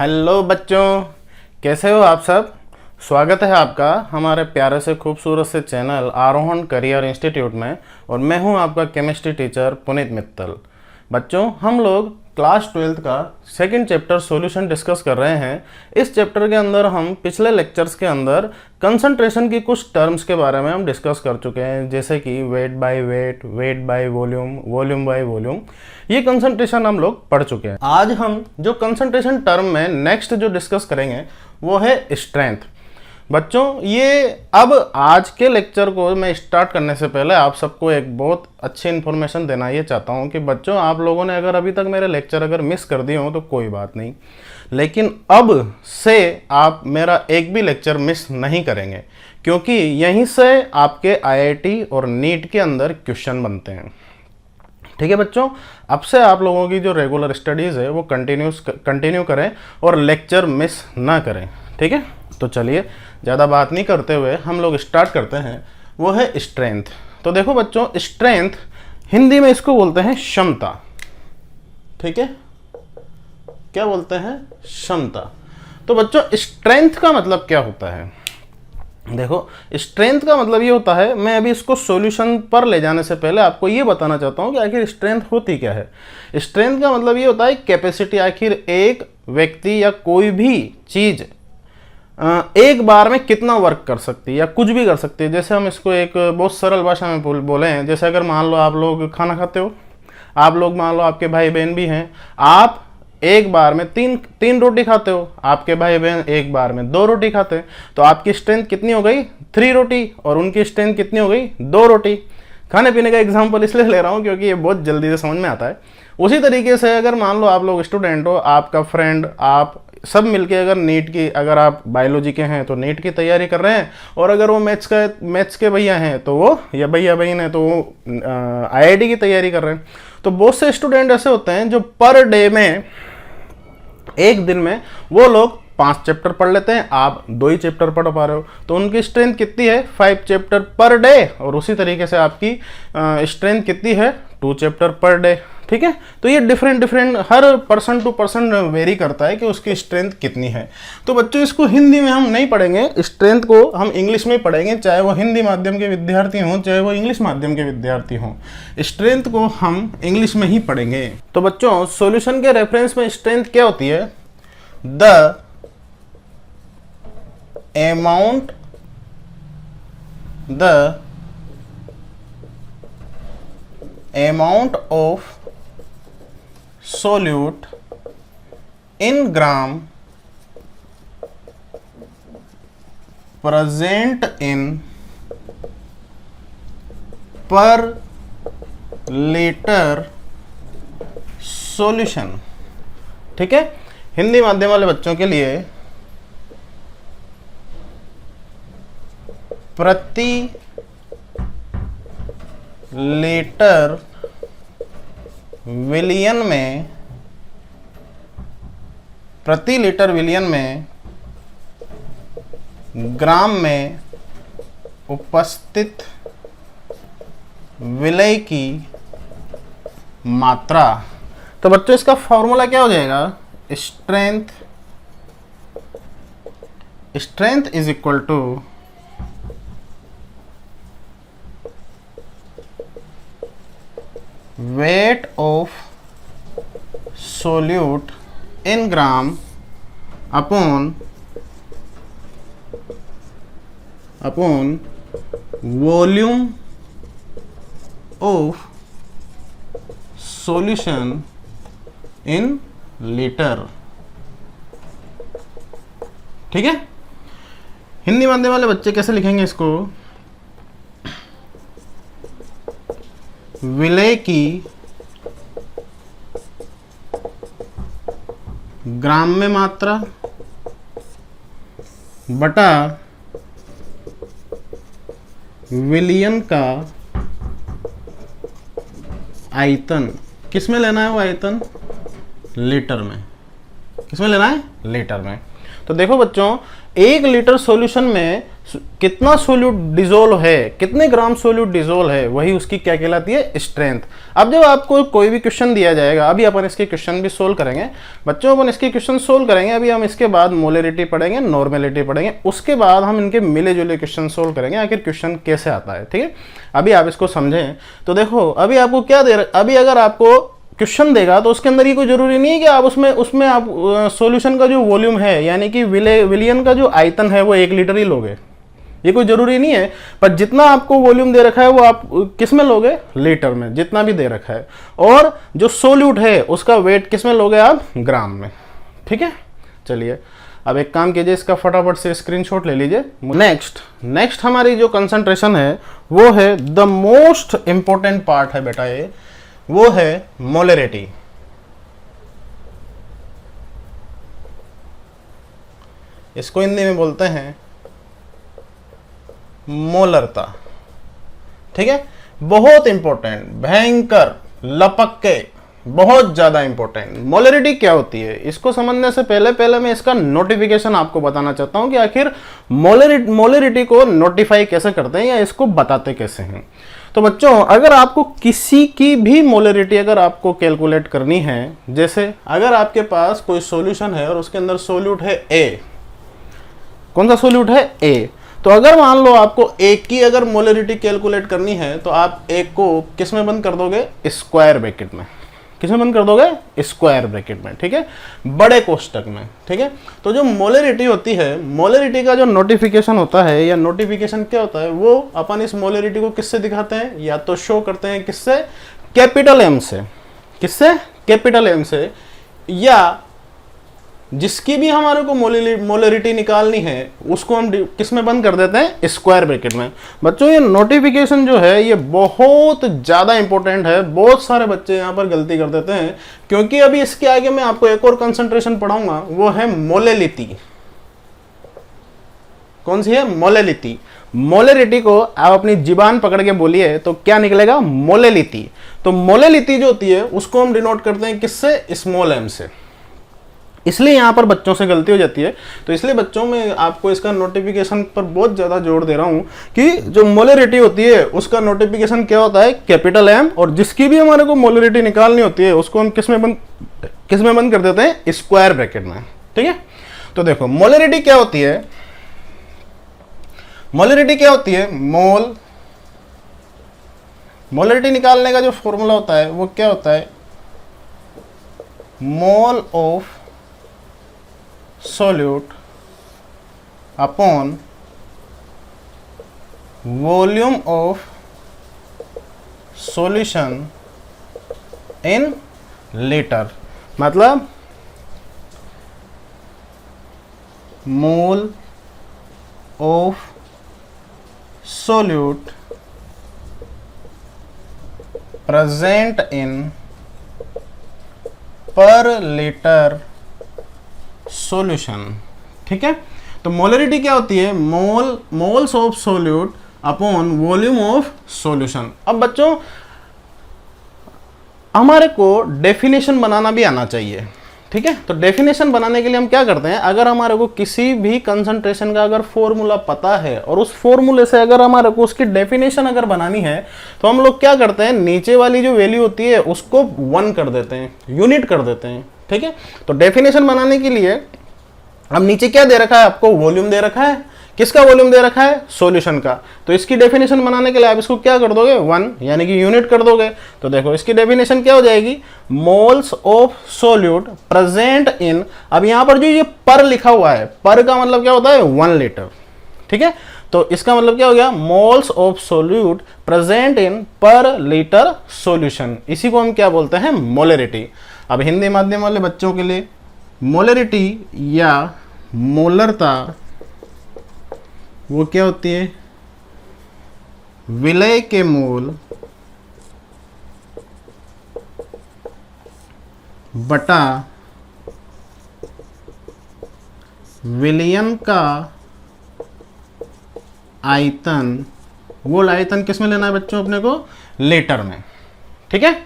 Hello बच्चों, कैसे हो आप सब। स्वागत है आपका हमारे प्यारे से खूबसूरत से चैनल आरोहण करियर इंस्टीट्यूट में। और मैं हूं आपका केमिस्ट्री टीचर पुनीत मित्तल। बच्चों, हम लोग क्लास 12th का सेकंड चैप्टर सॉल्यूशन डिस्कस कर रहे हैं। इस चैप्टर के अंदर हम पिछले लेक्चर्स के अंदर कंसंट्रेशन की कुछ टर्म्स के बारे में हम डिस्कस कर चुके हैं, जैसे कि weight by weight, weight by volume, volume by volume. ये कंसंट्रेशन हम लोग पढ़ चुके हैं। आज हम जो कंसंट्रेशन टर्म में नेक्स्ट जो डिस्कस करेंगे वो है स्ट्रेंथ। बच्चों, ये अब आज के लेक्चर को मैं स्टार्ट करने से पहले आप सबको एक बहुत अच्छी इन्फॉर्मेशन देना ये चाहता हूँ कि बच्चों, आप लोगों ने अगर अभी तक मेरे लेक्चर अगर मिस कर दिए हो तो कोई बात नहीं, लेकिन अब से आप मेरा एक भी लेक्चर मिस नहीं करेंगे, क्योंकि यहीं से आपके आईआईटी और नीट के अंदर क्वेश्चन बनते हैं। ठीक है बच्चों, अब से आप लोगों की जो रेगुलर स्टडीज़ है वो कंटिन्यू करें और लेक्चर मिस ना करें। ठीक है, तो चलिए ज़्यादा बात नहीं करते हुए हम लोग स्टार्ट करते हैं। वो है स्ट्रेंथ। तो देखो बच्चों, स्ट्रेंथ हिंदी में इसको बोलते हैं क्षमता। ठीक है, क्या बोलते हैं? क्षमता। तो बच्चों, स्ट्रेंथ का मतलब क्या होता है? देखो, स्ट्रेंथ का मतलब ये होता है, मैं अभी इसको सॉल्यूशन पर ले जाने से पहले आपको ये बताना चाहता हूँ कि आखिर स्ट्रेंथ होती क्या है। स्ट्रेंथ का मतलब ये होता है कैपेसिटी। आखिर एक व्यक्ति या कोई भी चीज़ एक बार में कितना वर्क कर सकती है या कुछ भी कर सकती है। जैसे हम इसको एक बहुत सरल भाषा में बोले हैं, जैसे अगर मान लो आप लोग खाना खाते हो, आप लोग मान लो आपके भाई बहन भी हैं, आप एक बार में तीन रोटी खाते हो, आपके भाई बहन एक बार में 2 रोटी खाते हैं, तो आपकी स्ट्रेंथ कितनी हो गई? 3 रोटी। और उनकी स्ट्रेंथ कितनी हो गई? 2 रोटी। खाने पीने का एग्जाम्पल इसलिए ले रहा हूँ क्योंकि ये बहुत जल्दी से समझ में आता है। उसी तरीके से अगर मान लो आप लोग स्टूडेंट हो, आपका फ्रेंड, आप सब मिलके अगर नीट की, अगर आप बायोलॉजी के हैं तो नीट की तैयारी कर रहे हैं, और अगर वो मैथ्स के भैया हैं तो वो, या भैया बहन है तो वो आईआईटी की तैयारी कर रहे हैं। तो बहुत से स्टूडेंट ऐसे होते हैं जो पर डे में, एक दिन में वो लोग 5 चैप्टर पढ़ लेते हैं, आप 2 ही चैप्टर पढ़ पा रहे हो, तो उनकी स्ट्रेंथ कितनी है? 5 चैप्टर पर डे। और उसी तरीके से आपकी स्ट्रेंथ कितनी है? 2 चैप्टर पर डे। ठीक है, तो ये डिफरेंट हर पर्सन टू पर्सन वेरी करता है कि उसकी स्ट्रेंथ कितनी है। तो बच्चों, इसको हिंदी में हम नहीं पढ़ेंगे, स्ट्रेंथ को हम इंग्लिश में पढ़ेंगे, चाहे वो हिंदी माध्यम के विद्यार्थी हों, चाहे वो इंग्लिश माध्यम के विद्यार्थी हों, स्ट्रेंथ को हम इंग्लिश में ही पढ़ेंगे। तो बच्चों, सॉल्यूशन के रेफरेंस में स्ट्रेंथ क्या होती है? The amount of solute in gram present in per liter solution। ठीक है, हिंदी माध्यम वाले बच्चों के लिए प्रति लीटर विलियन में, प्रति लीटर विलियन में ग्राम में उपस्थित विलय की मात्रा। तो बच्चों, इसका फॉर्मूला क्या हो जाएगा? Strength is equal to weight of solute in gram upon volume of solution in liter। ठीक है, हिंदी माध्यम वाले बच्चे कैसे लिखेंगे इसको? विलय की ग्राम में मात्रा बटा विलियन का आयतन। किस में लेना है वो आयतन? लीटर में। किस में लेना है? लीटर में। तो देखो बच्चों, 1 लीटर सॉल्यूशन में कितना सोल्यूट डिजोल्व है, कितने ग्राम सोल्यूट डिजोल्व है, वही उसकी क्या कहलाती है, स्ट्रेंथ। अब जब आपको कोई भी क्वेश्चन दिया जाएगा, अभी अपन इसके क्वेश्चन भी सोल्व करेंगे बच्चों, अपन इसके क्वेश्चन सोल्व करेंगे। अभी हम इसके बाद मोलरिटी पढ़ेंगे, नॉर्मेलिटी पढ़ेंगे, उसके बाद हम इनके मिले जुले क्वेश्चन सोल्व करेंगे, आखिर क्वेश्चन कैसे आता है। ठीक है, अभी आप इसको समझें। तो देखो अभी आपको क्या दे रहा, अभी अगर आपको क्वेश्चन देगा तो उसके अंदर ये कोई जरूरी नहीं है कि आप उसमें आप सॉल्यूशन का जो वॉल्यूम है, यानी कि विलियन का जो आयतन है वो 1 लीटर ही लोगे, ये कोई जरूरी नहीं है। पर जितना आपको वॉल्यूम दे रखा है वो आप किस में लोगे, लीटर में, जितना भी दे रखा है। और जो सोल्यूट है उसका वेट किस में लोगे आप, ग्राम में। ठीक है, चलिए अब एक काम कीजिए, इसका फटाफट से स्क्रीनशॉट ले लीजिए। नेक्स्ट हमारी जो कंसंट्रेशन है वो है द मोस्ट इंपॉर्टेंट पार्ट है बेटा, ये वो है मोलरिटी। इसको हिंदी में बोलते हैं मोलरता। ठीक है, बहुत इंपॉर्टेंट, भयंकर, लपक के, बहुत ज्यादा इंपॉर्टेंट। मोलरिटी क्या होती है, इसको समझने से पहले मैं इसका नोटिफिकेशन आपको बताना चाहता हूं कि आखिर मोलरिटी को नोटिफाई कैसे करते हैं या इसको बताते कैसे हैं। तो बच्चों, अगर आपको किसी की भी मोलरिटी अगर आपको कैलकुलेट करनी है, जैसे अगर आपके पास कोई सॉल्यूशन है और उसके अंदर सोल्यूट है ए, कौन सा सोल्यूट है, ए, तो अगर मान लो आपको एक की अगर मोलरिटी कैलकुलेट करनी है तो आप एक को किस में बंद कर दोगे, स्क्वायर ब्रैकेट में। किस में बंद कर दोगे, स्क्वायर ब्रैकेट में। ठीक है, बड़े कोष्टक में। ठीक है, तो जो मोलरिटी होती है, मोलरिटी का जो नोटिफिकेशन होता है या नोटिफिकेशन क्या होता है, वो अपन इस मोलरिटी को किससे दिखाते हैं, या तो शो करते हैं किससे, कैपिटल एम से। किससे, कैपिटल एम से। या जिसकी भी हमारे को मोलरिटी निकालनी है उसको हम किस में बंद कर देते हैं, स्क्वायर ब्रैकेट में। बच्चों ये नोटिफिकेशन जो है ये बहुत ज़्यादा इंपॉर्टेंट है। बहुत सारे बच्चे यहाँ पर गलती कर देते हैं, क्योंकि अभी इसके आगे मैं आपको एक और कंसंट्रेशन पढ़ाऊंगा, वो है मोलेलिटी। कौन सी है, मोलेलिटी। मोलरिटी को आप अपनी जीबान पकड़ के बोलिए तो क्या निकलेगा, मोलेलिटी। तो मोलेलिटी जो होती है उसको हम डिनोट करते हैं किससे, स्मॉल एम से। इसलिए यहाँ पर बच्चों से गलती हो जाती है। तो इसलिए बच्चों में आपको इसका नोटिफिकेशन पर बहुत ज़्यादा जोर दे रहा हूँ कि जो मोलरिटी होती है उसका नोटिफिकेशन क्या होता है, कैपिटल एम। और जिसकी भी हमारे को मोलरिटी निकालनी होती है उसको हम किस में बंद कर देते हैं, स्क्वायर ब्रैकेट में। ठीक है, तो देखो मोलरिटी क्या होती है, मोलरिटी क्या होती है, मोलरिटी निकालने का जो फॉर्मूला होता है वो क्या होता है, mole of solute upon volume of solution in liter। मतलब mole of solute present in per liter solution. ठीक है, तो मोलरिटी क्या होती है, moles of solute upon volume of solution. अब बच्चों हमारे को डेफिनेशन बनाना भी आना चाहिए। ठीक है, तो डेफिनेशन बनाने के लिए हम क्या करते हैं, अगर हमारे को किसी भी कंसंट्रेशन का अगर फॉर्मूला पता है और उस फॉर्मूले से अगर हमारे को उसकी डेफिनेशन अगर बनानी है तो हम लोग क्या करते हैं, नीचे वाली जो वैल्यू होती है उसको 1 कर देते हैं, यूनिट कर देते हैं। ठीक है, तो डेफिनेशन बनाने के लिए अब नीचे क्या दे रखा है आपको, वॉल्यूम दे रखा है। किसका वॉल्यूम दे रखा है, सॉल्यूशन का। तो इसकी डेफिनेशन बनाने के लिए आप इसको क्या कर दोगे, 1 यानी कि यूनिट कर दोगे। तो देखो इसकी डेफिनेशन क्या हो जाएगी, moles of solute present in, अब यहां पर जो ये पर लिखा हुआ है, पर का मतलब क्या होता है, 1 लीटर। ठीक है, तो इसका मतलब क्या हो गया, moles of solute present in पर लीटर सॉल्यूशन। इसी को हम क्या बोलते हैं, मोलरिटी। अब हिंदी माध्यम वाले बच्चों के लिए मोलरिटी या मोलरता वो क्या होती है, विलय के मोल बटा विलयन का आयतन। वो आयतन किस में लेना है बच्चों अपने को, लीटर में। ठीक है,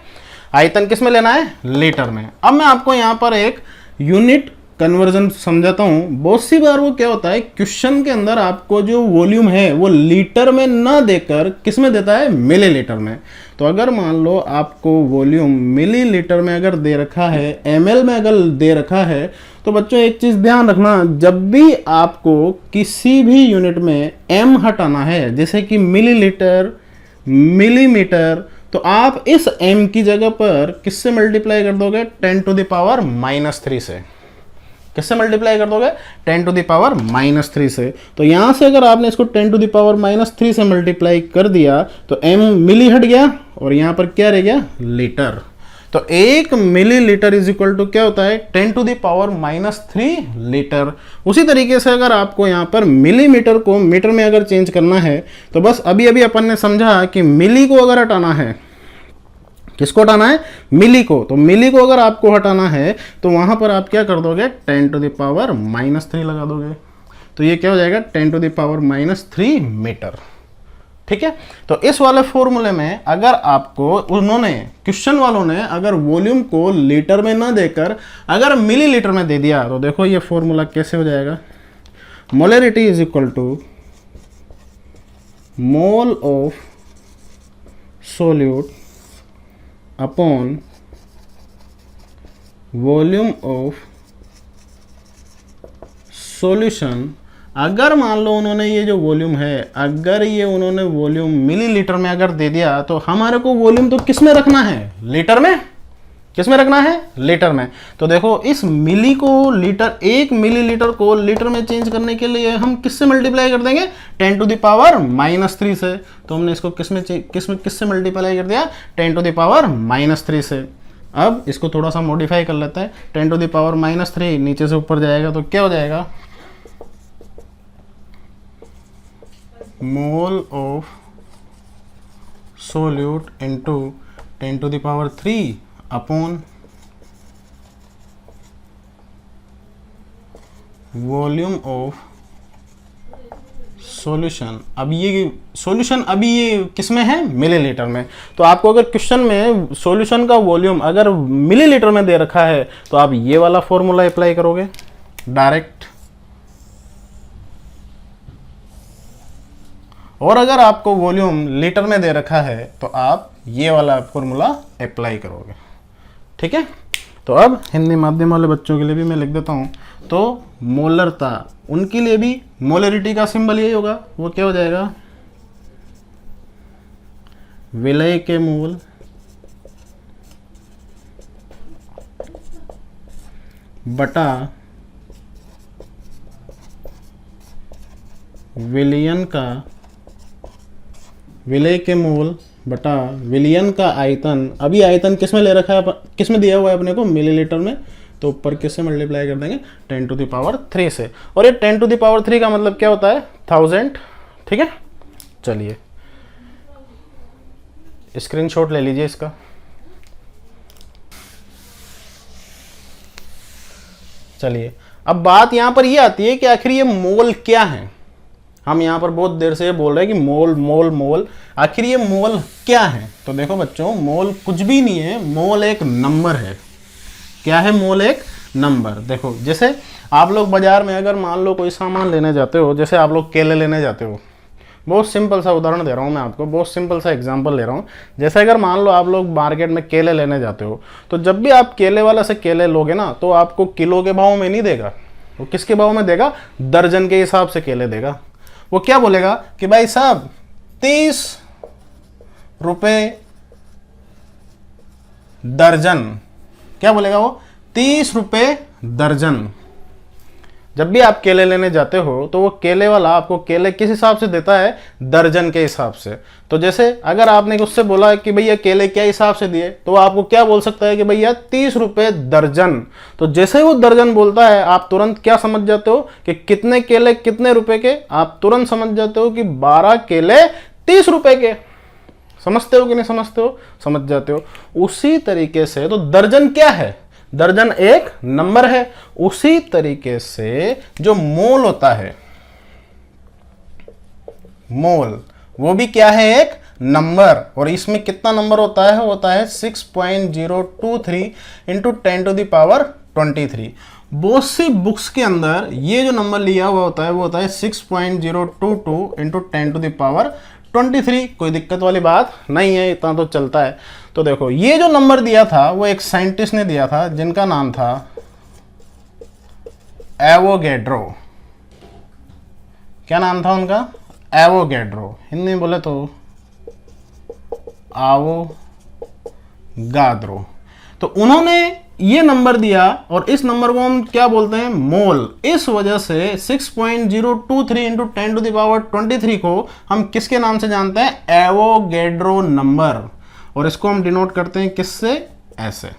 आयतन किस में लेना है, लीटर में। अब मैं आपको यहां पर एक यूनिट कन्वर्जन समझाता हूँ। बहुत सी बार वो क्या होता है, क्वेश्चन के अंदर आपको जो वॉल्यूम है वो लीटर में ना देकर किस में देता है, मिलीलीटर में। तो अगर मान लो आपको वॉल्यूम मिलीलीटर में अगर दे रखा है, एमएल में अगर दे रखा है, तो बच्चों एक चीज ध्यान रखना, जब भी आपको किसी भी यूनिट में एम हटाना है, जैसे कि मिलीलीटर, मिलीमीटर, तो आप इस m की जगह पर किससे मल्टीप्लाई कर दोगे, 10 टू द पावर -3 से। किससे मल्टीप्लाई कर दोगे, 10 टू द पावर -3 से। तो यहां से अगर आपने इसको 10 टू द पावर -3 से मल्टीप्लाई कर दिया तो m मिली हट गया और यहां पर क्या रह गया, लीटर। तो 1 मिलीलीटर इज इक्वल टू क्या होता है, 10 टू द पावर -3 लीटर। उसी तरीके से अगर आपको यहाँ पर मिलीमीटर को मीटर में अगर चेंज करना है, तो बस अभी अभी अपन ने समझा कि मिली को अगर हटाना है, किसको हटाना है, मिली को। तो मिली को अगर आपको हटाना है तो वहां पर आप क्या कर दोगे, 10 टू द पावर -3 लगा दोगे। तो ये क्या हो जाएगा, 10 टू द पावर -3 मीटर। ठीक है। तो इस वाले फॉर्मूले में अगर आपको उन्होंने, क्वेश्चन वालों ने अगर वॉल्यूम को लीटर में ना देकर अगर मिलीलीटर में दे दिया, तो देखो ये फॉर्मूला कैसे हो जाएगा, molarity is equal to mole of solute upon volume of solution. अगर मान लो उन्होंने ये जो वॉल्यूम है, अगर ये उन्होंने वॉल्यूम मिलीलीटर में अगर दे दिया, तो हमारे को वॉल्यूम तो किस में रखना है, लीटर में। किस में रखना है, लीटर में। तो देखो इस मिली को लीटर, 1 मिलीलीटर को लीटर में चेंज करने के लिए हम किससे मल्टीप्लाई कर देंगे, 10 टू द पावर -3 से। तो हमने इसको किससे मल्टीप्लाई कर दिया, 10 टू द पावर -3 से। अब इसको थोड़ा सा मॉडिफाई कर लेते हैं, 10 टू द पावर -3 नीचे से ऊपर जाएगा तो क्या हो जाएगा, mole of solute into 10 to the power 3 upon volume of solution. अब ये सॉल्यूशन अभी ये किस में है, मिलीलीटर में। तो आपको अगर क्वेश्चन में सॉल्यूशन का वॉल्यूम अगर मिलीलीटर में दे रखा है, तो आप ये वाला फॉर्मूला अप्लाई करोगे डायरेक्ट। और अगर आपको वॉल्यूम लीटर में दे रखा है, तो आप ये वाला फॉर्मूला अप्लाई करोगे। ठीक है। तो अब हिंदी माध्यम वाले बच्चों के लिए भी मैं लिख देता हूँ। तो मोलरता, उनके लिए भी मोलरिटी का सिंबल यही होगा, वो क्या हो जाएगा, विलय के मोल बटा विलयन का, विलय के मोल बटा विलयन का आयतन। अभी आयतन किस में ले रखा है, किस में दिया हुआ है अपने को, मिलीलीटर में। तो ऊपर किससे मल्टीप्लाई कर देंगे, 10 टू द पावर 3 से। और ये 10 टू द पावर 3 का मतलब क्या होता है, 1000। ठीक है। चलिए स्क्रीनशॉट ले लीजिए इसका। चलिए अब बात यहां पर ये आती है कि आखिर ये मोल क्या है। हम यहाँ पर बहुत देर से ये बोल रहे हैं कि मोल मोल मोल, आखिर ये मोल क्या है। तो देखो बच्चों, मोल कुछ भी नहीं है, मोल एक नंबर है। क्या है, मोल एक नंबर। देखो जैसे आप लोग बाजार में अगर मान लो कोई सामान लेने जाते हो, जैसे आप लोग केले लेने जाते हो, बहुत सिंपल सा उदाहरण दे रहा हूँ मैं आपको, बहुत सिंपल सा एग्जांपल ले रहा हूँ। जैसे अगर मान लो आप लोग मार्केट में केले लेने जाते हो, तो जब भी आप केले वाला से केले लोगे ना, तो आपको किलो के भाव में नहीं देगा, वो किसके भाव में देगा, दर्जन के हिसाब से केले देगा। वो क्या बोलेगा कि भाई साहब 30 रुपए दर्जन, क्या बोलेगा वो, 30 रुपए दर्जन। जब भी आप केले लेने जाते हो तो वो केले वाला आपको केले किस हिसाब से देता है, दर्जन के हिसाब से। तो जैसे अगर आपने उससे बोला कि भैया केले क्या हिसाब से दिए, तो वो आपको क्या बोल सकता है कि भैया 30 रुपए दर्जन। तो जैसे वो दर्जन बोलता है, आप तुरंत क्या समझ जाते हो कि कितने केले कितने रुपए के, आप तुरंत समझ जाते हो कि 12 केले 30 रुपए के। समझते हो कि नहीं समझते हो, समझ जाते हो। उसी तरीके से तो दर्जन क्या है, दर्जन एक नंबर है। उसी तरीके से जो मोल होता है, मोल वो भी क्या है, एक नंबर। और इसमें कितना नंबर होता है, होता है 6.023 इंटू 10 टू द पावर 23। बहुत सी बुक्स के अंदर ये जो नंबर लिया हुआ होता है वो होता है 6.022 इंटू 10⁻23। कोई दिक्कत वाली बात नहीं है, इतना तो चलता है। तो देखो ये जो नंबर दिया था वो एक साइंटिस्ट ने दिया था जिनका नाम था एवोगैड्रो। क्या नाम था उनका? एवोगैड्रो। हिंदी में बोले तो आवोगाद्रो। तो उन्होंने ये नंबर दिया और इस नंबर को हम क्या बोलते हैं? मोल। इस वजह से 6.023 इंटू 10⁻23 को हम किसके नाम से जानते हैं? Avogadro number. और इसको हम डिनोट करते हैं किससे? ऐसे।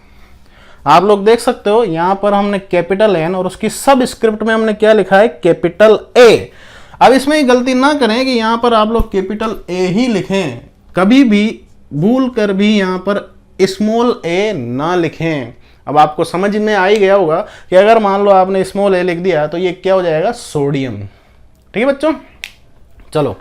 आप लोग देख सकते हो यहां पर हमने कैपिटल एन और उसकी सब स्क्रिप्ट में हमने क्या लिखा है? Capital A. अब इसमें ये गलती ना करें कि यहां पर आप लोग कैपिटल ए ही लिखें, कभी भी भूल कर भी यहां पर स्मॉल ए ना लिखें। अब आपको समझ में आ ही गया होगा कि अगर मान लो आपने स्मॉल ए लिख दिया तो ये क्या हो जाएगा? सोडियम। ठीक है बच्चों, चलो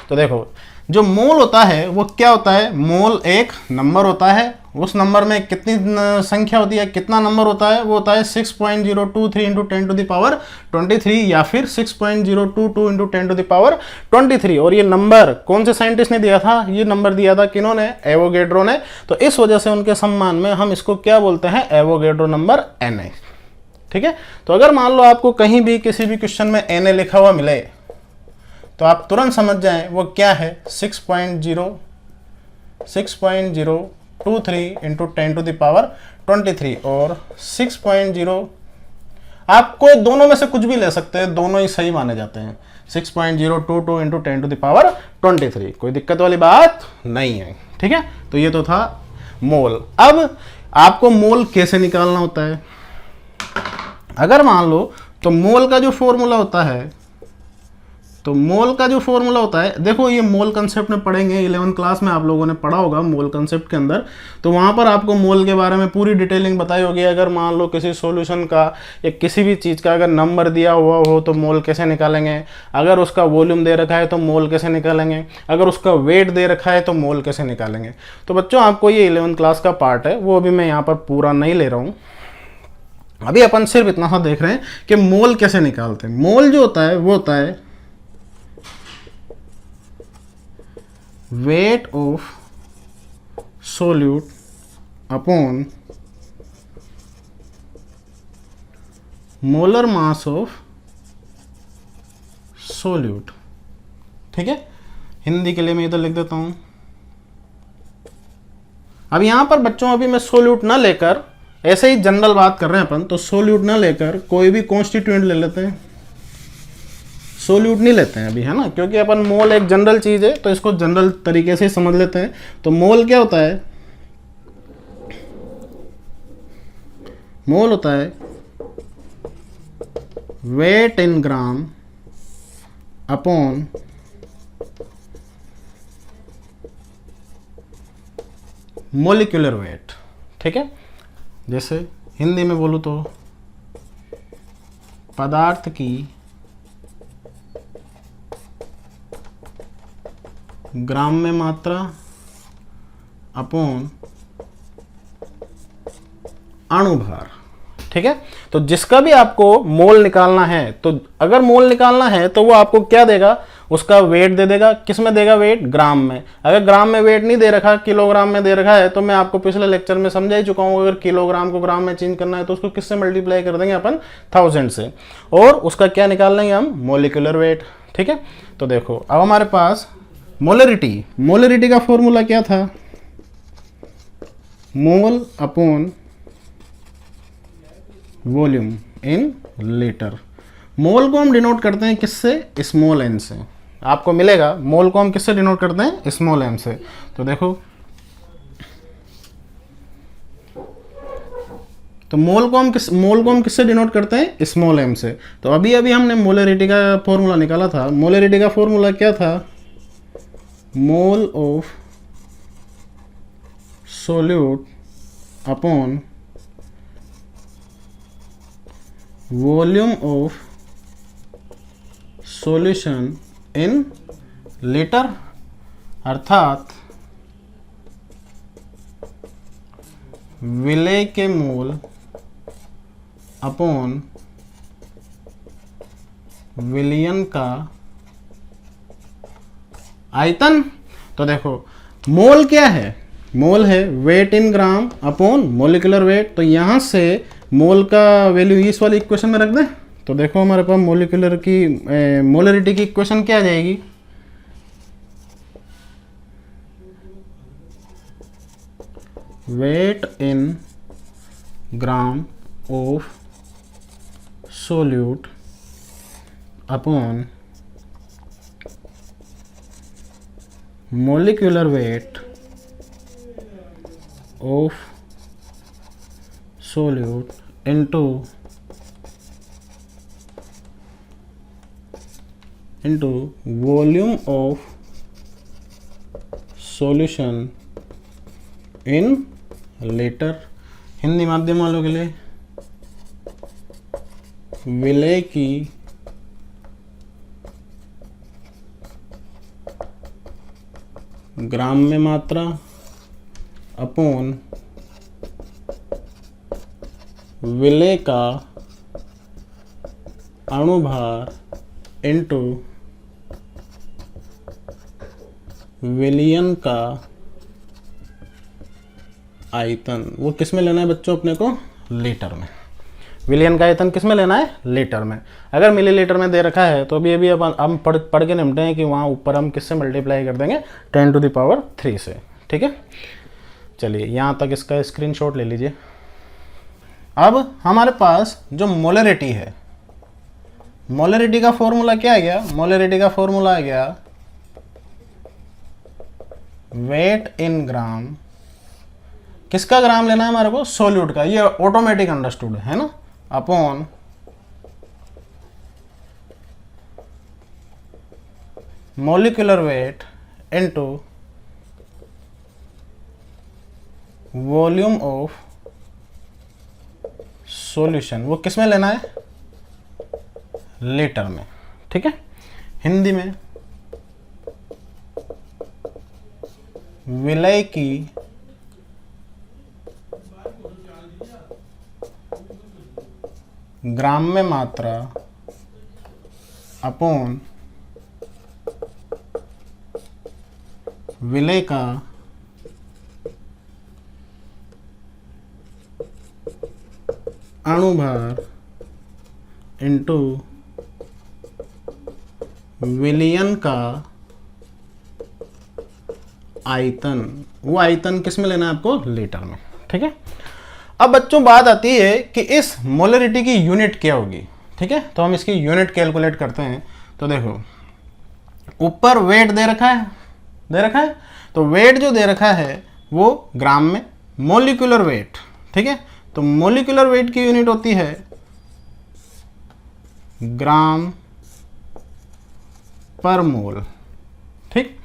तो देखो जो मोल होता है वो क्या होता है? मोल एक नंबर होता है, उस नंबर में कितनी संख्या होती है, कितना नंबर होता है? वो होता है 6.023 इंटू 10⁻23 या फिर 6.022 इंटू 10⁻23। और ये नंबर कौन से साइंटिस्ट ने दिया था? ये नंबर दिया था किन्होंने? एवोगैड्रो ने। तो इस वजह से उनके सम्मान में हम इसको क्या बोलते हैं? Avogadro number Na। ठीक है, तो अगर मान लो आपको कहीं भी किसी भी क्वेश्चन में Na लिखा हुआ मिले तो आप तुरंत समझ जाएं वो क्या है? 6.023 इंटू 10⁻23 और 6.0। आपको दोनों में से कुछ भी ले सकते हैं, दोनों ही सही माने जाते हैं। 6.022 इंटू 10⁻23, कोई दिक्कत वाली बात नहीं है। ठीक है, तो ये तो था मोल। अब आपको मोल कैसे निकालना होता है? अगर मान लो तो मोल का जो फॉर्मूला होता है, तो मोल का जो फॉर्मूला होता है, देखो ये मोल कंसेप्ट में पढ़ेंगे 11th क्लास में, आप लोगों ने पढ़ा होगा मोल कंसेप्ट के अंदर। तो वहाँ पर आपको मोल के बारे में पूरी डिटेलिंग बताई होगी। अगर मान लो किसी सॉल्यूशन का या किसी भी चीज़ का अगर नंबर दिया हुआ हो तो मोल कैसे निकालेंगे, अगर उसका वॉल्यूम दे रखा है तो मोल कैसे निकालेंगे, अगर उसका वेट दे रखा है तो मोल कैसे निकालेंगे। तो बच्चों आपको ये 11th क्लास का पार्ट है, वो अभी मैं यहाँ पर पूरा नहीं ले रहा हूँ। अभी अपन सिर्फ इतना सा देख रहे हैं कि मोल कैसे निकालते हैं। मोल जो होता है वो होता है wait of solute upon molar mass of solute. ठीक है, हिंदी के लिए मैं इधर लिख देता हूं। अब यहां पर बच्चों अभी मैं सोल्यूट ना लेकर, ऐसे ही जनरल बात कर रहे हैं अपन, तो सोल्यूट ना लेकर कोई भी कॉन्स्टिट्यूएंट ले लेते हैं। सोल्यूट नहीं लेते हैं अभी, है ना, क्योंकि अपन मोल एक जनरल चीज है तो इसको जनरल तरीके से समझ लेते हैं। तो मोल क्या होता है? मोल होता है weight in gram upon molecular weight. ठीक है, जैसे हिंदी में बोलूं तो पदार्थ की ग्राम में मात्रा अपॉन अणुभार। ठीक है, तो जिसका भी आपको मोल निकालना है, तो अगर मोल निकालना है तो वो आपको क्या देगा? उसका वेट दे देगा। किस में देगा वेट? ग्राम में। अगर ग्राम में वेट नहीं दे रखा, किलोग्राम में दे रखा है, तो मैं आपको पिछले लेक्चर में समझा ही चुका हूं। अगर किलोग्राम को ग्राम में चेंज करना है तो उसको किससे मल्टीप्लाई कर देंगे अपन? 1000 से, और उसका क्या निकाल लेंगे हम? Molecular weight. ठीक है, तो देखो अब हमारे पास मोलरिटी, मोलरिटी का फॉर्मूला क्या था? Mole upon volume in litre. Mole को हम डिनोट करते हैं किससे? स्मॉल एन से। आपको मिलेगा मोल को हम किससे डिनोट करते हैं? स्मॉल एम से। तो देखो, तो मोल को हम किससे डिनोट करते हैं? स्मॉल एम से। तो अभी हमने मोलरिटी का फॉर्मूला निकाला था। मोलरिटी का फॉर्मूला क्या था? मोल of solute upon volume of solution in litre, अर्थात विलय के मोल अपॉन विलयन का आयतन। तो देखो मोल क्या है, मोल है weight in gram upon molecular wait. तो यहां से मोल का वैल्यू इस वाली इक्वेशन में रख दें। तो देखो हमारे पास मोलिकुलर की मोलरिटी की इक्वेशन क्या आ जाएगी, weight in gram of solute upon molecular weight of solute into volume of solution in liter। Hindi माध्यम वालों के लिए विलय की ग्राम में मात्रा अपॉन विलय का अणुभार इंटू विलयन का आयतन। वो किस में लेना है बच्चों अपने को, लीटर में। विलयन का आयतन किस में लेना है, लीटर में। अगर मिलीलीटर में दे रखा है तो अभी अब हम पढ़ के निपटे हैं कि वहाँ ऊपर हम किससे मल्टीप्लाई कर देंगे, 10⁻³ से। ठीक है, चलिए यहाँ तक इसका स्क्रीनशॉट ले लीजिए। अब हमारे पास जो मोलरिटी है, मोलरिटी का फॉर्मूला क्या आ गया, मोलरिटी का फॉर्मूला आ गया वेट इन ग्राम। किसका ग्राम लेना है हमारे को, सोल्यूट का। ये ऑटोमेटिक अंडरस्टूड है ना, upon molecular weight into volume of solution. वो किस में लेना है, लीटर में। ठीक है, हिंदी में विलय की ग्राम में मात्रा अपॉन विलय का अणुभार इंटू विलयन का आयतन। वो आयतन किस में लेना है आपको, लीटर में। ठीक है, अब बच्चों बात आती है कि इस मोलरिटी की यूनिट क्या होगी। ठीक है, तो हम इसकी यूनिट कैलकुलेट करते हैं। तो देखो ऊपर वेट दे रखा है, तो वेट जो दे रखा है वो ग्राम में, मोलिकुलर वेट। ठीक है, तो मोलिकुलर वेट की यूनिट होती है ग्राम पर मोल। ठीक,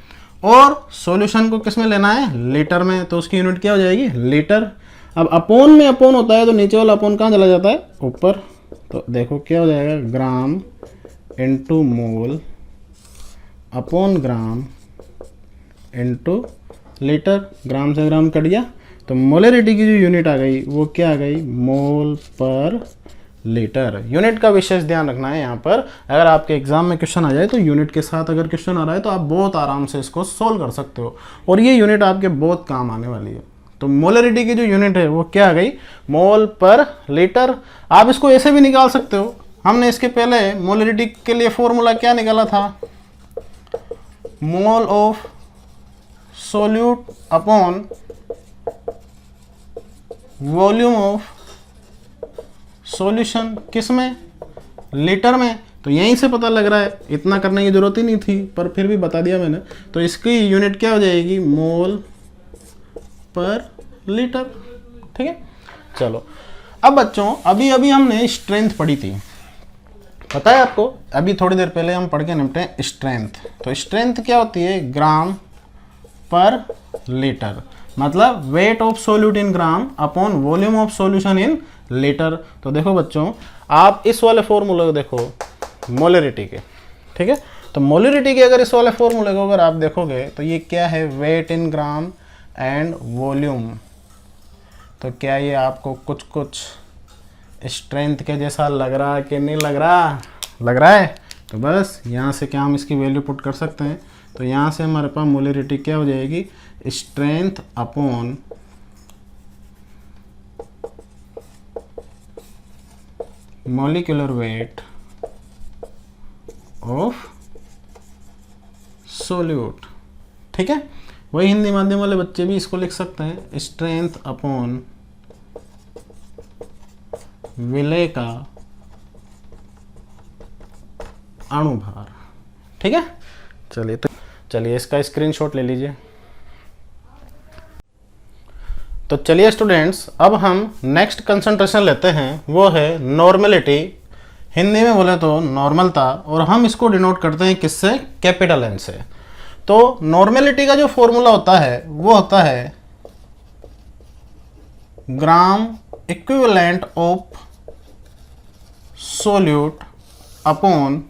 और सॉल्यूशन को किस में लेना है, लीटर में। तो उसकी यूनिट क्या हो जाएगी, लीटर। अब अपोन में अपोन होता है तो नीचे वाला अपोन कहाँ चला जाता है, ऊपर। तो देखो क्या हो जाएगा, gram into mole upon gram into litre. Gram से ग्राम कट गया, तो मोलरिटी की जो यूनिट आ गई वो क्या आ गई, मोल पर लीटर। यूनिट का विशेष ध्यान रखना है यहाँ पर। अगर आपके एग्जाम में क्वेश्चन आ जाए तो यूनिट के साथ अगर क्वेश्चन आ रहा है तो आप बहुत आराम से इसको सोल्व कर सकते हो, और ये यूनिट आपके बहुत काम आने वाली है। तो मोलरिटी की जो यूनिट है वो क्या आ गई, मोल पर लीटर। आप इसको ऐसे भी निकाल सकते हो। हमने इसके पहले मोलरिटी के लिए फॉर्मूला क्या निकाला था, मोल of solute upon volume of solution. किस में, लीटर में। तो यहीं से पता लग रहा है, इतना करने की जरूरत ही नहीं थी पर फिर भी बता दिया मैंने। तो इसकी यूनिट क्या हो जाएगी, मोल पर लीटर। ठीक है, चलो अब बच्चों अभी हमने स्ट्रेंथ पढ़ी थी, पता है आपको। अभी थोड़ी देर पहले हम पढ़ के निपटे स्ट्रेंथ। तो स्ट्रेंथ क्या होती है, ग्राम पर लीटर, मतलब wait of solute in gram upon volume of solution in litre. तो देखो बच्चों, आप इस वाले फॉर्मूले को देखो मोलरिटी के। ठीक है, तो मोलरिटी के अगर इस वाले फॉर्मूले को अगर आप देखोगे तो ये क्या है, weight in gram and volume. तो क्या ये आपको कुछ स्ट्रेंथ के जैसा लग रहा है कि नहीं लग रहा, लग रहा है। तो बस यहाँ से क्या हम इसकी वैल्यू पुट कर सकते हैं, तो यहाँ से हमारे पास मोलरिटी क्या हो जाएगी, strength upon molecular weight of solute. ठीक है, वही हिंदी माध्यम वाले बच्चे भी इसको लिख सकते हैं, स्ट्रेंथ अपॉन विलय का अणुभार। ठीक है, चलिए इसका स्क्रीनशॉट ले लीजिए। तो चलिए स्टूडेंट्स, अब हम नेक्स्ट कंसंट्रेशन लेते हैं, वो है नॉर्मेलिटी। हिंदी में बोले तो नॉर्मलता, और हम इसको डिनोट करते हैं किससे, कैपिटल एन से। तो नॉर्मेलिटी का जो फॉर्मूला होता है वो होता है gram equivalent of solute upon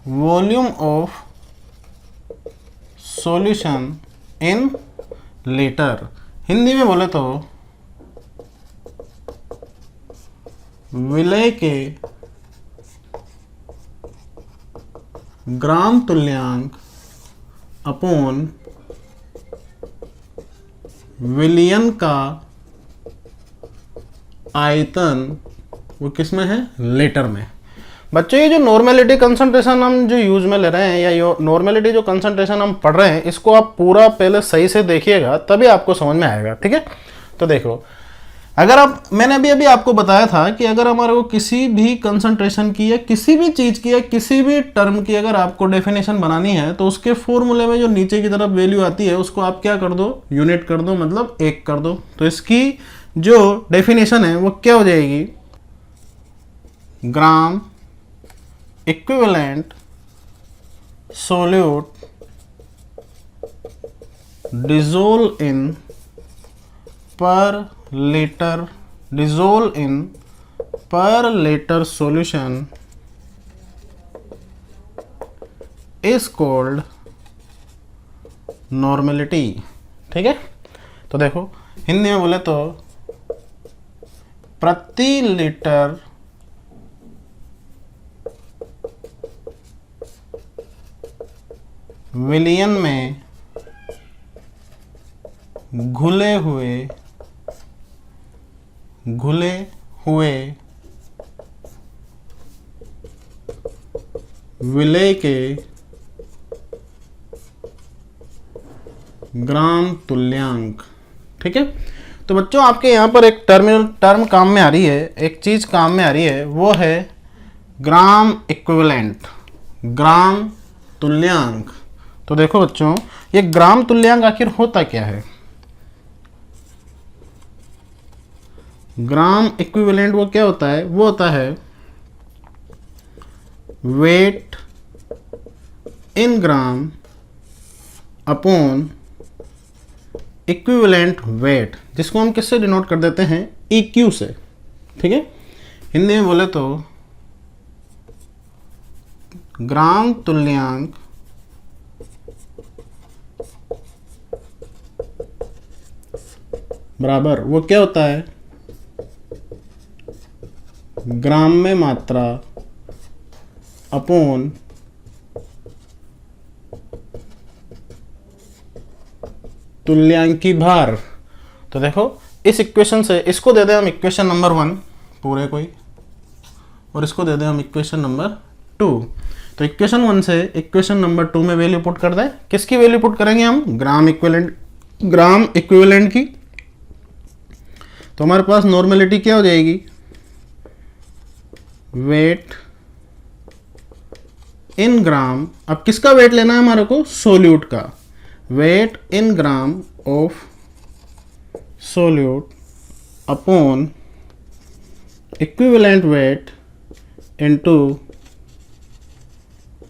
volume of solution in litre. Hindi में बोले तो विलय के ग्राम तुल्यांक अपॉन विलयन का आयतन, वो किस में है, लीटर में। बच्चों ये जो नॉर्मेलिटी कंसंट्रेशन हम जो यूज में ले रहे हैं, या नॉर्मेलिटी जो कंसंट्रेशन हम पढ़ रहे हैं, इसको आप पूरा पहले सही से देखिएगा, तभी आपको समझ में आएगा। ठीक है, तो देखो, अगर आप, मैंने अभी आपको बताया था कि अगर हमारे को किसी भी कंसंट्रेशन की या किसी भी चीज की या किसी भी टर्म की अगर आपको डेफिनेशन बनानी है, तो उसके फॉर्मूले में जो नीचे की तरफ वैल्यू आती है उसको आप क्या कर दो, यूनिट कर दो, मतलब 1 कर दो। तो इसकी जो डेफिनेशन है वो क्या हो जाएगी, gram equivalent solute dissolve in per liter solution is called normality. ठीक है, तो देखो हिंदी में बोले तो प्रति लीटर विलियन में घुले हुए विलय के ग्राम तुल्यांक। ठीक है, तो बच्चों आपके यहाँ पर एक टर्म काम में आ रही है, एक चीज काम में आ रही है, वो है ग्राम इक्विवेलेंट, ग्राम तुल्यांक। तो देखो बच्चों, ये ग्राम तुल्यांक आखिर होता क्या है। ग्राम इक्विवेलेंट वो क्या होता है, वो होता है weight in gram upon equivalent wait, जिसको हम किससे डिनोट कर देते हैं, EQ से। ठीक है, हिंदी में बोले तो ग्राम तुल्यांक बराबर वो क्या होता है, ग्राम में मात्रा अपॉन तुल्यांकी भार। तो देखो इस इक्वेशन से, इसको दे दें हम इक्वेशन नंबर 1 पूरे कोई, और इसको दे दें हम इक्वेशन नंबर 2। तो इक्वेशन 1 से इक्वेशन नंबर 2 में वैल्यू पुट कर दें। किसकी वैल्यू पुट करेंगे हम, ग्राम इक्विवेलेंट की। तो हमारे पास नॉर्मेलिटी क्या हो जाएगी, वेट इन ग्राम। अब किसका वेट लेना है हमारे को, सोल्यूट का। Weight in gram of solute upon equivalent weight into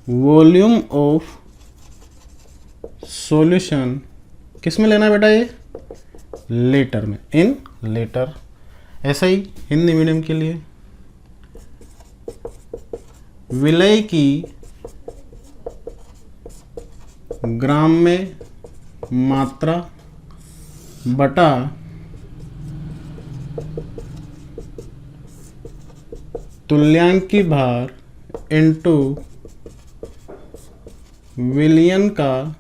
volume of solution. किस में लेना है बेटा, ये लीटर में, इन लीटर। ऐसा ही हिंदी मीडियम के लिए विलय की ग्राम में मात्रा बटा तुल्यांकी भार इनटू विलयन का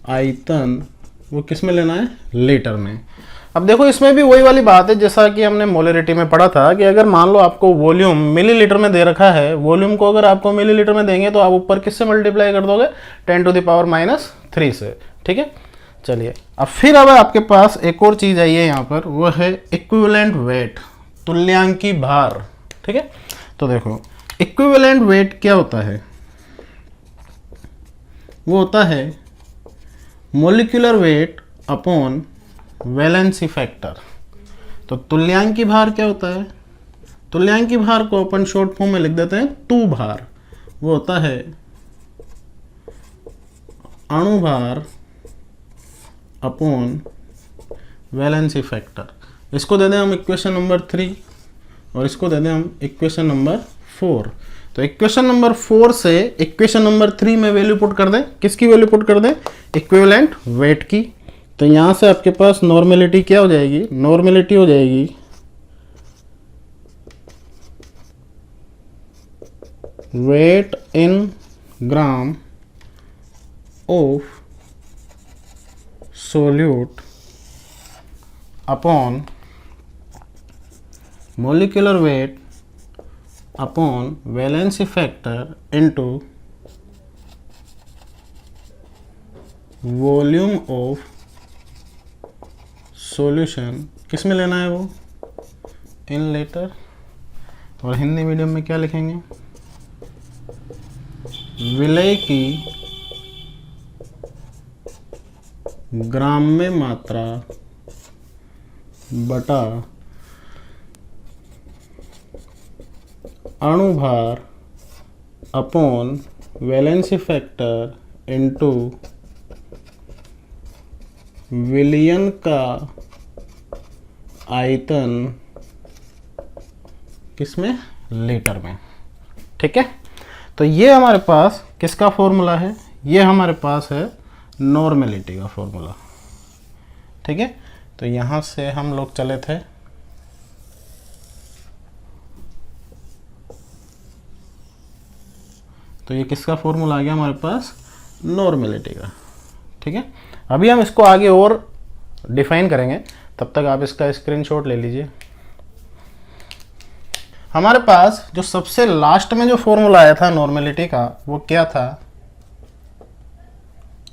आयतन, वो किस में लेना है, लीटर में। अब देखो इसमें भी वही वाली बात है जैसा कि हमने मोलरिटी में पढ़ा था कि अगर मान लो आपको वॉल्यूम मिलीलीटर में दे रखा है, वॉल्यूम को अगर आपको मिलीलीटर में देंगे तो आप ऊपर किससे मल्टीप्लाई कर दोगे, 10⁻³ से, ठीक है। चलिए अब आपके पास एक और चीज़ आई है यहाँ पर, वो है इक्विवेलेंट वेट, तुल्यांकी भार, ठीक है। तो देखो इक्विवेलेंट वेट क्या होता है, वो होता है molecular weight upon valency factor. तो तुल्यांकी भार क्या होता है, तुल्यांकी भार को अपन शॉर्ट फॉर्म में लिख देते हैं तू भार, वो होता है अणु भार अपॉन वैलेंसी फैक्टर। इसको दे दें हम इक्वेशन नंबर 3 और इसको दे दें हम इक्वेशन नंबर 4। तो इक्वेशन नंबर 4 से इक्वेशन नंबर 3 में वैल्यू पुट कर दें, किसकी वैल्यू पुट कर दें, इक्विवेलेंट वेट की। तो यहां से आपके पास नॉर्मेलिटी क्या हो जाएगी, नॉर्मेलिटी हो जाएगी weight in gram of solute upon molecular weight upon valency factor into volume of solution, किस में लेना है वो, इन लीटर। और हिंदी मीडियम में क्या लिखेंगे, विलय की ग्राम में मात्रा बटा अणुभार अपॉन वैलेंसी फैक्टर इनटू विलयन का आयतन, किसमें, लीटर में, ठीक है। तो ये हमारे पास किसका फॉर्मूला है, ये हमारे पास है नॉर्मेलिटी का फॉर्मूला, ठीक है। तो यहां से हम लोग चले थे तो ये किसका फॉर्मूला आ गया हमारे पास, नॉर्मेलिटी का, ठीक है। अभी हम इसको आगे और डिफाइन करेंगे, तब तक आप इसका स्क्रीनशॉट ले लीजिए। हमारे पास जो सबसे लास्ट में जो फॉर्मूला आया था नॉर्मेलिटी का, वो क्या था,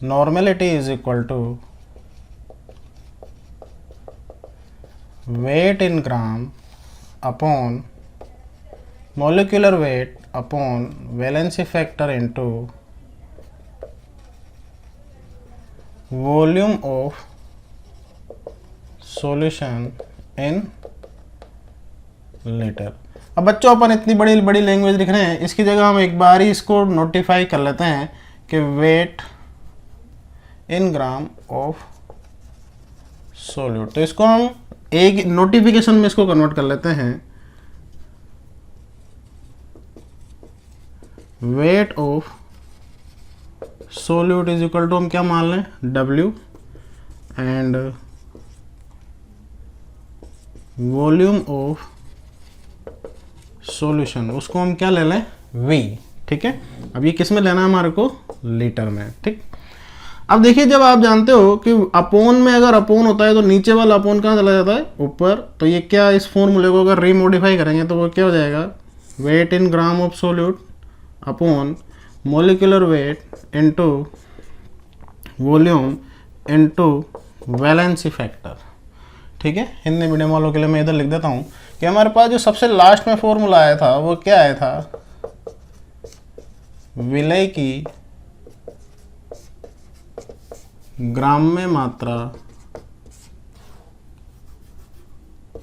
normality is equal to weight in gram upon molecular weight upon valency factor into volume of solution in litre. अब बच्चों अपन इतनी बड़ी बड़ी लैंग्वेज लिख रहे हैं, इसकी जगह हम एक बार ही इसको नोटिफाई कर लेते हैं कि weight in gram of solute. तो इसको हम एक नोटिफिकेशन में इसको कन्वर्ट कर लेते हैं, weight of solute is equal to हम क्या मान लें, W, and volume of solution उसको हम क्या ले लें, V, ठीक है। अब ये किस में लेना है हमारे को, लीटर में, ठीक। अब देखिए जब आप जानते हो कि अपोन में अगर अपोन होता है तो नीचे वाला अपोन कहाँ चला जाता है, ऊपर। तो ये क्या, इस फॉर्मूले को अगर रीमोडिफाई करेंगे तो वो क्या हो जाएगा, weight in gram of solute upon molecular weight into volume into valency factor, ठीक है। हिंदी मीडियम वालों के लिए मैं इधर लिख देता हूँ कि हमारे पास जो सबसे लास्ट में फॉर्मूला आया था वो क्या आया था, विलय की ग्राम में मात्रा,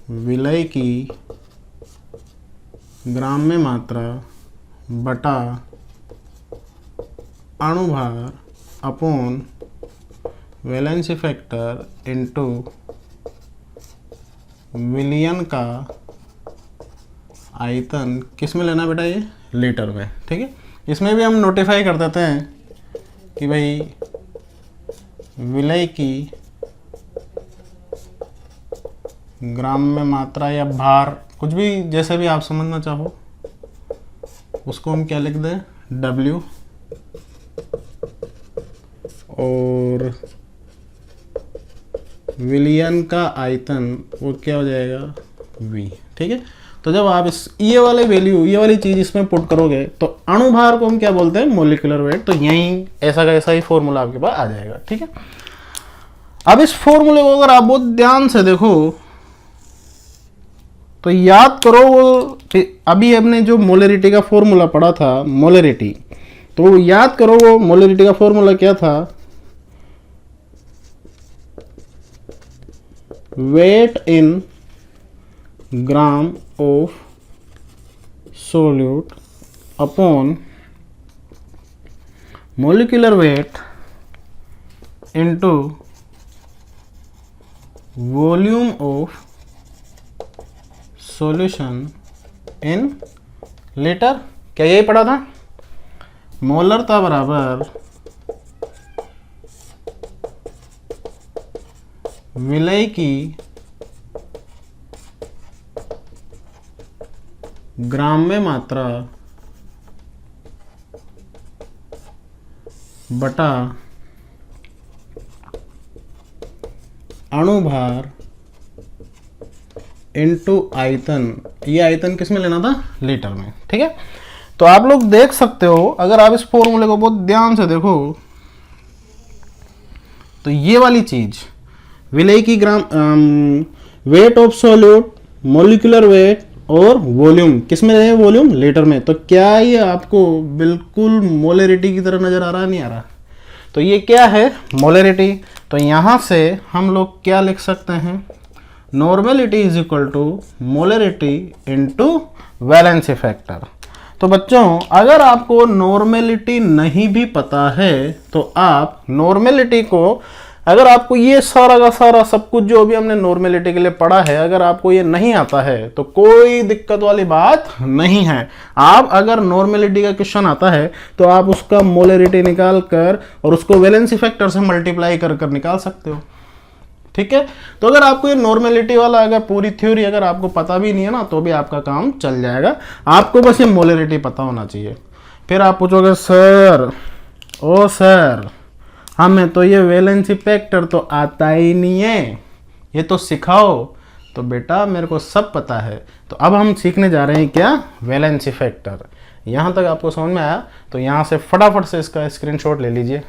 विलय की ग्राम में मात्रा बटा अणुभार अपॉन वैलेंसी फैक्टर इनटू विलयन का आयतन, किस में लेना बेटा, ये लीटर में, ठीक है। इसमें भी हम नोटिफाई कर देते हैं कि भाई विलय की ग्राम में मात्रा या भार, कुछ भी जैसे भी आप समझना चाहो उसको हम क्या लिख दें, W, और विलयन का आयतन वो क्या हो जाएगा, V। ठीक है, तो जब आप इस ये वाले वैल्यू, ये वाली चीज इसमें पुट करोगे तो अणुभार को हम क्या बोलते हैं, मोलिकुलर वेट। तो यही ऐसा का ऐसा ही फॉर्मूला आपके पास आ जाएगा। ठीक है, अब इस फॉर्मूले को अगर आप बहुत ध्यान से देखो तो याद करो वो अभी हमने जो मोलरिटी का फॉर्मूला पढ़ा था, मोलरिटी, तो याद करो वो मोलरिटी का फॉर्मूला क्या था, weight in gram of solute upon molecular weight into volume of solution in litre. क्या यही पढ़ा था, मोलरता बराबर विलय की ग्राम में मात्रा बटा अणुभार इनटू आयतन। ये आयतन किस में लेना था, लीटर में। ठीक है, तो आप लोग देख सकते हो, अगर आप इस फॉर्मूले को बहुत ध्यान से देखो तो ये वाली चीज विलय की gram, weight of solute, molecular weight और वॉल्यूम किस में रहे, वॉल्यूम लीटर में। तो क्या ये आपको बिल्कुल मोलरिटी की तरह नजर आ रहा है, नहीं आ रहा। तो ये क्या है, मोलरिटी। तो यहां से हम लोग क्या लिख सकते हैं, normality is equal to molarity into valency factor. तो बच्चों अगर आपको नॉर्मेलिटी नहीं भी पता है तो आप नॉर्मेलिटी को, अगर आपको ये सारा का सारा सब कुछ जो भी हमने नॉर्मेलिटी के लिए पढ़ा है, अगर आपको ये नहीं आता है तो कोई दिक्कत वाली बात नहीं है। आप अगर नॉर्मेलिटी का क्वेश्चन आता है तो आप उसका मोलरिटी निकाल कर और उसको वैलेंसी फैक्टर से मल्टीप्लाई कर कर निकाल सकते हो। ठीक है, तो अगर आपको ये नॉर्मेलिटी वाला अगर पूरी थ्योरी अगर आपको पता भी नहीं है ना तो भी आपका काम चल जाएगा। आपको बस ये मोलरिटी पता होना चाहिए। फिर आप पूछोगे सर, ओ सर हमें तो ये वैलेंसी फैक्टर तो आता ही नहीं है, ये तो सिखाओ। तो बेटा मेरे को सब पता है। तो अब हम सीखने जा रहे हैं क्या, वैलेंसी फैक्टर। यहां तक आपको समझ में आया तो यहां से फटाफट से इसका स्क्रीनशॉट ले लीजिए।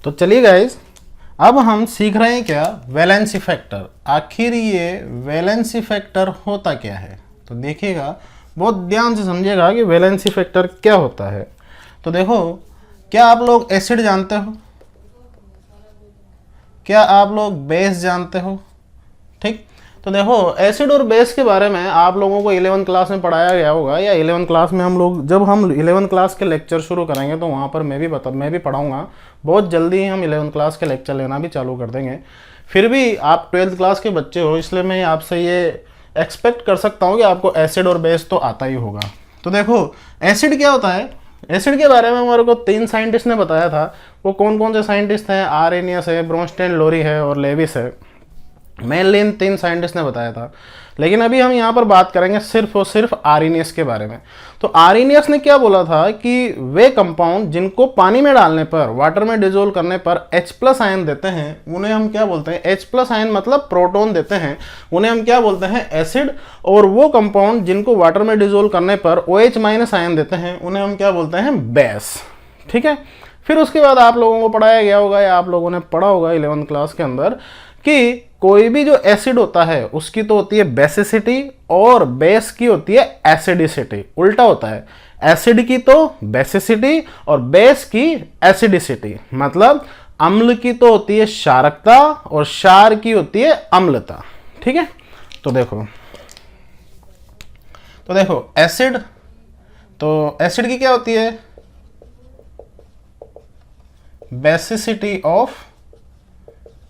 तो चलिए गाइस, अब हम सीख रहे हैं क्या, वैलेंसी फैक्टर। आखिर ये वैलेंसी फैक्टर होता क्या है, तो देखिएगा बहुत ध्यान से समझिएगा कि वैलेंसी फैक्टर क्या होता है। तो देखो, क्या आप लोग एसिड जानते हो, क्या आप लोग बेस जानते हो। ठीक, तो देखो एसिड और बेस के बारे में आप लोगों को 11th क्लास में पढ़ाया गया होगा, या 11th क्लास में हम लोग, जब हम 11th क्लास के लेक्चर शुरू करेंगे तो वहाँ पर मैं भी पढ़ाऊँगा। बहुत जल्दी ही हम 11th क्लास के लेक्चर लेना भी चालू कर देंगे। फिर भी आप 12th क्लास के बच्चे हो, इसलिए मैं आपसे ये एक्सपेक्ट कर सकता हूँ कि आपको एसिड और बेस तो आता ही होगा। तो देखो एसिड क्या होता है, एसिड के बारे में हमारे को 3 साइंटिस्ट ने बताया था। वो कौन कौन से साइंटिस्ट हैं, आर्रेनियस है, ब्रोंस्टेन लोरी है और लेविस है। मेनली इन 3 साइंटिस्ट ने बताया था। लेकिन अभी हम यहाँ पर बात करेंगे सिर्फ और सिर्फ आर्रेनियस के बारे में। तो आर्रेनियस ने क्या बोला था कि वे कंपाउंड जिनको पानी में डालने पर, वाटर में डिजोल्व करने पर H+ आयन देते हैं, उन्हें हम क्या बोलते हैं, H+ आयन मतलब प्रोटॉन देते हैं, उन्हें हम क्या बोलते हैं, एसिड। और वो कंपाउंड जिनको वाटर में डिजोल्व करने पर OH- आयन देते हैं, उन्हें हम क्या बोलते हैं, बेस। ठीक है, फिर उसके बाद आप लोगों को पढ़ाया गया होगा या आप लोगों ने पढ़ा होगा 11th क्लास के अंदर कि कोई भी जो एसिड होता है उसकी तो होती है बेसिसिटी और बेस की होती है एसिडिसिटी। उल्टा होता है, एसिड की तो बेसिसिटी और बेस की एसिडिसिटी। मतलब अम्ल की तो होती है क्षारकता और क्षार की होती है अम्लता। ठीक है, तो देखो एसिड, तो एसिड की क्या होती है, बेसिसिटी ऑफ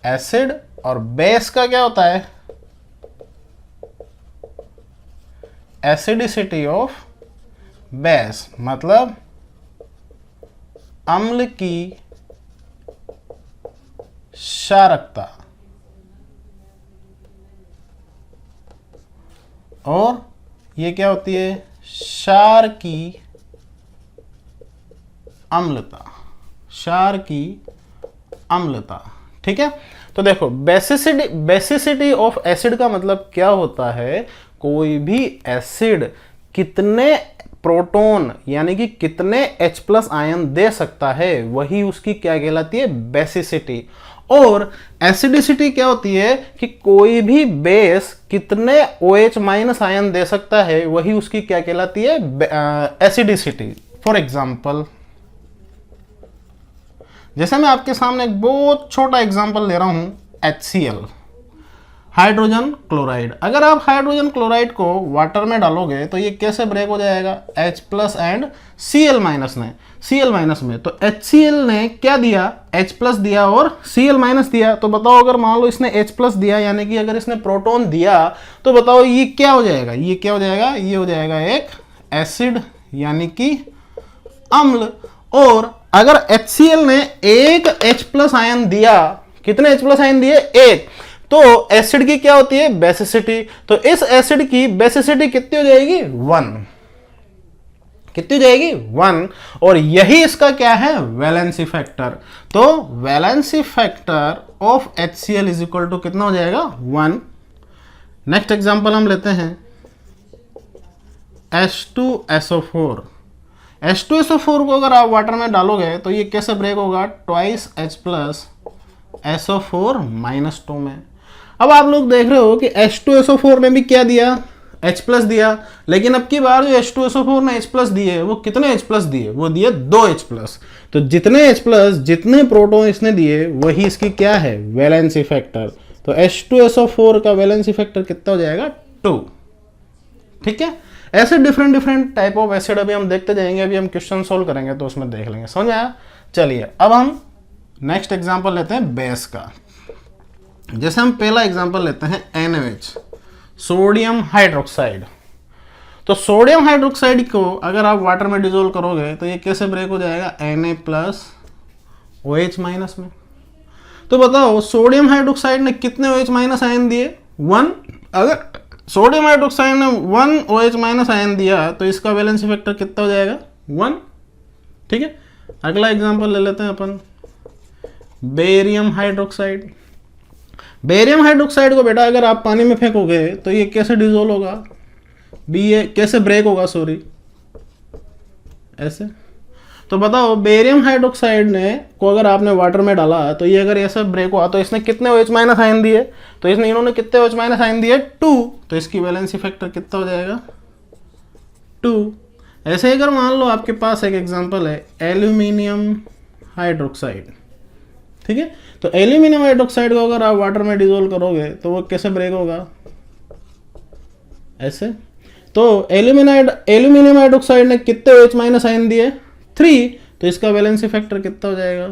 एसिड, और बेस का क्या होता है, एसिडिसिटी ऑफ बेस। मतलब अम्ल की क्षारकता, और ये क्या होती है, क्षार की अम्लता, क्षार की अम्लता। ठीक है, तो देखो बेसिसिटी ऑफ एसिड का मतलब क्या होता है, कोई भी एसिड कितने प्रोटॉन यानी कि कितने H प्लस आयन दे सकता है, वही उसकी क्या कहलाती है, बेसिसिटी। और एसिडिसिटी क्या होती है कि कोई भी बेस कितने OH माइनस आयन दे सकता है, वही उसकी क्या कहलाती है, एसिडिसिटी। फॉर एग्जाम्पल, जैसे मैं आपके सामने एक बहुत छोटा एग्जांपल ले रहा हूं, HCl, हाइड्रोजन क्लोराइड। अगर आप हाइड्रोजन क्लोराइड को वाटर में डालोगे तो ये कैसे ब्रेक हो जाएगा, H plus and Cl minus में। तो HCl ने क्या दिया, H प्लस दिया और Cl माइनस दिया। तो बताओ, अगर मान लो इसने H प्लस दिया, यानी कि अगर इसने प्रोटॉन दिया, तो बताओ ये क्या हो जाएगा, ये हो जाएगा एक एसिड यानी कि अम्ल। और अगर HCl ने एक H प्लस आयन दिया, कितने H प्लस आयन दिए, एक, तो एसिड की क्या होती है, बेसिसिटी। तो इस एसिड की बेसिसिटी कितनी हो जाएगी, 1। कितनी हो जाएगी, 1। और यही इसका क्या है, वैलेंसी फैक्टर। तो valency factor of HCl is equal to कितना हो जाएगा, 1। नेक्स्ट एग्जांपल हम लेते हैं H2SO4। H2SO4 को अगर आप वाटर में डालोगे तो ये कैसे ब्रेक होगा, twice H plus SO4 minus 2 में। अब आप लोग देख रहे हो कि H2SO4 ने भी क्या दिया, H प्लस दिया, लेकिन अब की बार जो H2SO4 ने H प्लस दिए, वो कितने H प्लस दिए, वो दिए 2 H प्लस। तो जितने H प्लस, जितने प्रोटॉन इसने दिए, वही इसकी क्या है, वैलेंसी फैक्टर। तो H2SO4 का वैलेंसी फैक्टर कितना हो जाएगा, 2। ठीक है, ऐसे डिफरेंट टाइप ऑफ एसिड अभी हम देखते जाएंगे, अभी हम क्वेश्चन सोल्व करेंगे तो उसमें देख लेंगे, समझ आया। चलिए अब हम नेक्स्ट एग्जांपल लेते हैं बेस का। जैसे हम पहला एग्जांपल लेते हैं NaOH, सोडियम हाइड्रोक्साइड। तो सोडियम हाइड्रोक्साइड को अगर आप वाटर में डिजोल्व करोगे तो ये कैसे ब्रेक हो जाएगा, Na प्लस OH माइनस में। तो बताओ सोडियम हाइड्रोक्साइड ने कितने OH माइनस आयन दिए, 1। अगर सोडियम हाइड्रोक्साइड ने 1 OH माइनस आयन दिया तो इसका वैलेंसी फैक्टर कितना हो जाएगा, 1। ठीक है, अगला एग्जांपल ले लेते हैं अपन, बेरियम हाइड्रोक्साइड। बेरियम हाइड्रोक्साइड को बेटा अगर आप पानी में फेंकोगे तो ये कैसे डिजोल्व होगा, कैसे ब्रेक होगा, सॉरी, ऐसे। तो बताओ बेरियम हाइड्रोक्साइड ने को अगर आपने वाटर में डाला तो ये अगर ऐसे ब्रेक हुआ तो इसने कितने OH माइनस आयन दिए, तो इन्होंने कितने OH माइनस आयन दिए, 2। तो इसकी वैलेंसी फैक्टर कितना हो जाएगा, 2। ऐसे अगर मान लो आपके पास एक एग्जांपल है एल्यूमिनियम हाइड्रोक्साइड। ठीक है, तो एल्यूमिनियम हाइड्रोक्साइड को अगर आप वाटर में डिजोल्व करोगे तो वो कैसे ब्रेक होगा, ऐसे। तो एल्यूमिनियम हाइड्रोक्साइड ने कितने OH माइनस आयन दिए, 3। तो इसका वैलेंसी फैक्टर कितना हो जाएगा,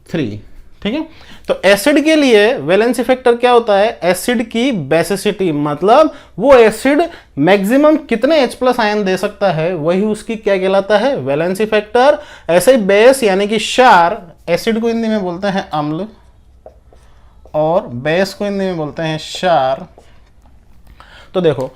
3। ठीक है, तो एसिड के लिए वैलेंसी फैक्टर क्या होता है, एसिड की बेसिसिटी, मतलब वो एसिड मैक्सिमम कितने H प्लस आयन दे सकता है, वही उसकी क्या कहलाता है, वैलेंसी फैक्टर। ऐसे बेस यानी कि क्षार, एसिड को हिंदी में बोलते हैं अम्ल और बेस को हिंदी में बोलते हैं क्षार। तो देखो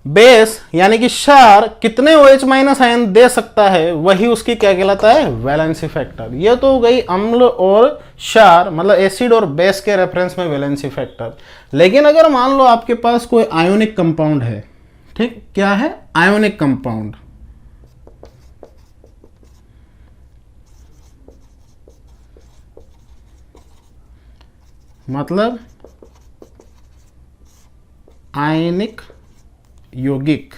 बेस यानी कि क्षार कितने OH माइनस आयन दे सकता है, वही उसकी क्या कहलाता है, वैलेंसी फैक्टर। ये तो हो गई अम्ल और क्षार, मतलब एसिड और बेस के रेफरेंस में वैलेंसी फैक्टर। लेकिन अगर मान लो आपके पास कोई आयोनिक कंपाउंड है, ठीक, क्या है, आयोनिक कंपाउंड, मतलब आयनिक यौगिक।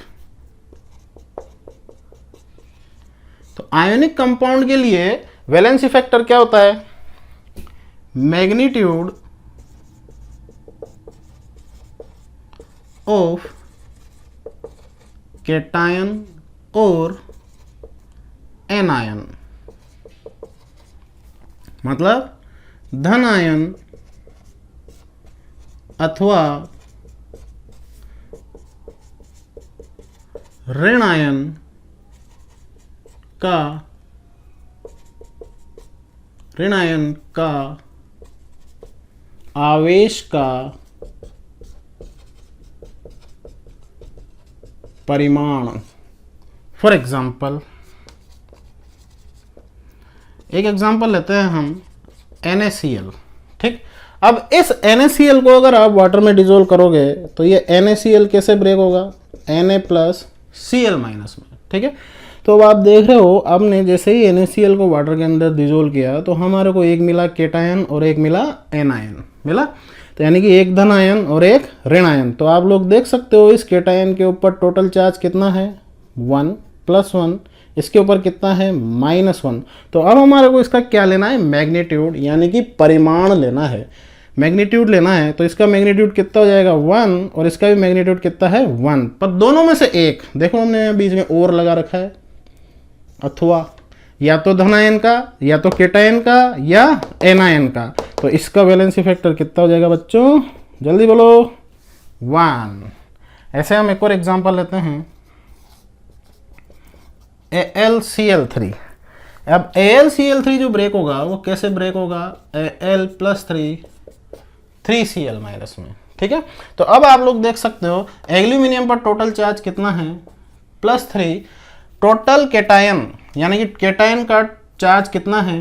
तो आयोनिक कंपाउंड के लिए वैलेंसी फैक्टर क्या होता है, मैग्नीट्यूड ऑफ कैटायन और एनायन, मतलब धन आयन अथवा ऋण आयन का आवेश का परिमाण। फॉर एग्जाम्पल, एक एग्जाम्पल लेते हैं हम NaCl। ठीक, अब इस NaCl को अगर आप वाटर में डिजोल्व करोगे तो ये NaCl कैसे ब्रेक होगा, Na+Cl- में। ठीक है, तो अब आप देख रहे हो, आपने जैसे ही NaCl को वाटर के अंदर डिजोल्व किया तो हमारे को एक मिला केटायन और एक मिला एनायन मिला, तो यानी कि एक धन आयन और एक ऋण आयन। तो आप लोग देख सकते हो इस केटायन के ऊपर टोटल चार्ज कितना है 1 + 1, इसके ऊपर कितना है -1। तो अब हमारे को इसका क्या लेना है, मैग्नीट्यूड, यानी कि परिमाण लेना है, मैग्नीट्यूड लेना है। तो इसका मैग्नीट्यूड कितना हो जाएगा 1 और इसका भी मैग्नीट्यूड कितना है 1, पर दोनों में से एक, देखो हमने बीच में और लगा रखा है, अथवा या तो धनायन का या तो केटायन का या एनायन का। तो इसका वैलेंसी फैक्टर कितना हो जाएगा बच्चों, जल्दी बोलो 1। ऐसे हम एक और एग्जांपल लेते हैं AlCl3। अब AlCl3 जो ब्रेक होगा वो कैसे ब्रेक होगा, Al+3 3Cl- में। ठीक है, तो अब आप लोग देख सकते हो एल्यूमिनियम पर टोटल चार्ज कितना है +3, टोटल केटायन यानी कि केटायन का चार्ज कितना है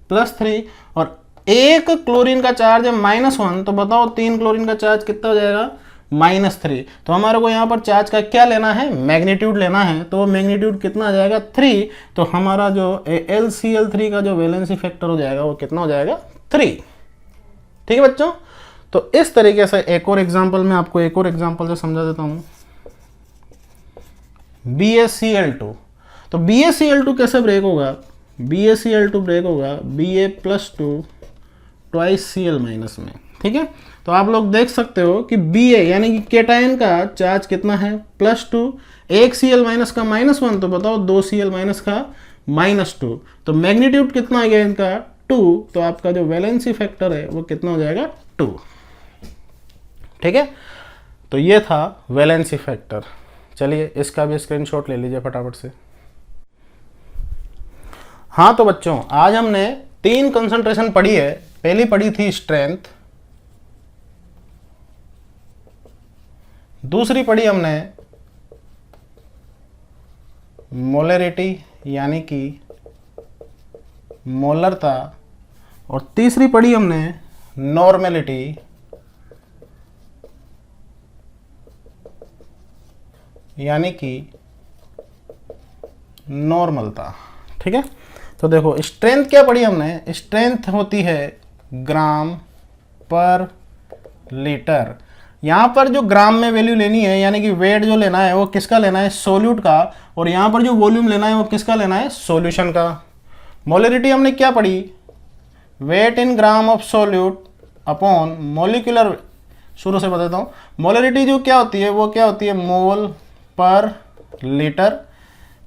+3, और एक क्लोरीन का चार्ज है -1। तो बताओ 3 क्लोरीन का चार्ज कितना हो जाएगा -3। तो हमारे को यहाँ पर चार्ज का क्या लेना है, मैग्नीट्यूड लेना है। तो वो मैग्नीट्यूड कितना आ जाएगा 3। तो हमारा जो AlCl3 का जो वैलेंसी फैक्टर हो जाएगा वो कितना हो जाएगा 3। ठीक है बच्चों, तो इस तरीके से एक और एग्जांपल में आपको एक और एग्जांपल से समझा देता हूं, BaCl2। तो BaCl2 कैसे ब्रेक होगा, BaCl2 ब्रेक होगा Ba+2 2Cl- में। ठीक है, तो आप लोग देख सकते हो कि Ba यानी कि केटायन का चार्ज कितना है +2, एक Cl- का -1, तो बताओ 2 Cl- का -2, तो मैग्नीट्यूड कितना आ गया इनका 2। तो आपका जो वैलेंसी फैक्टर है वो कितना हो जाएगा 2। ठीक है, तो ये था वैलेंसी फैक्टर। चलिए इसका भी स्क्रीनशॉट ले लीजिए फटाफट से। हाँ तो बच्चों, आज हमने 3 कंसंट्रेशन पढ़ी है। पहली पढ़ी थी स्ट्रेंथ, दूसरी पढ़ी हमने मोलरिटी यानी कि मोलरता, और तीसरी पढ़ी हमने नॉर्मेलिटी यानी कि नॉर्मलता। ठीक है, तो देखो स्ट्रेंथ क्या पढ़ी हमने, स्ट्रेंथ होती है ग्राम पर लीटर। यहाँ पर जो ग्राम में वैल्यू लेनी है यानी कि वेट जो लेना है वो किसका लेना है, सोल्यूट का, और यहाँ पर जो वॉल्यूम लेना है वो किसका लेना है, सॉल्यूशन का। मोलरिटी हमने क्या पढ़ी, weight in gram of solute upon molecular, शुरू से बताता हूँ। मोलरिटी जो क्या होती है वो क्या होती है, मोल पर लीटर।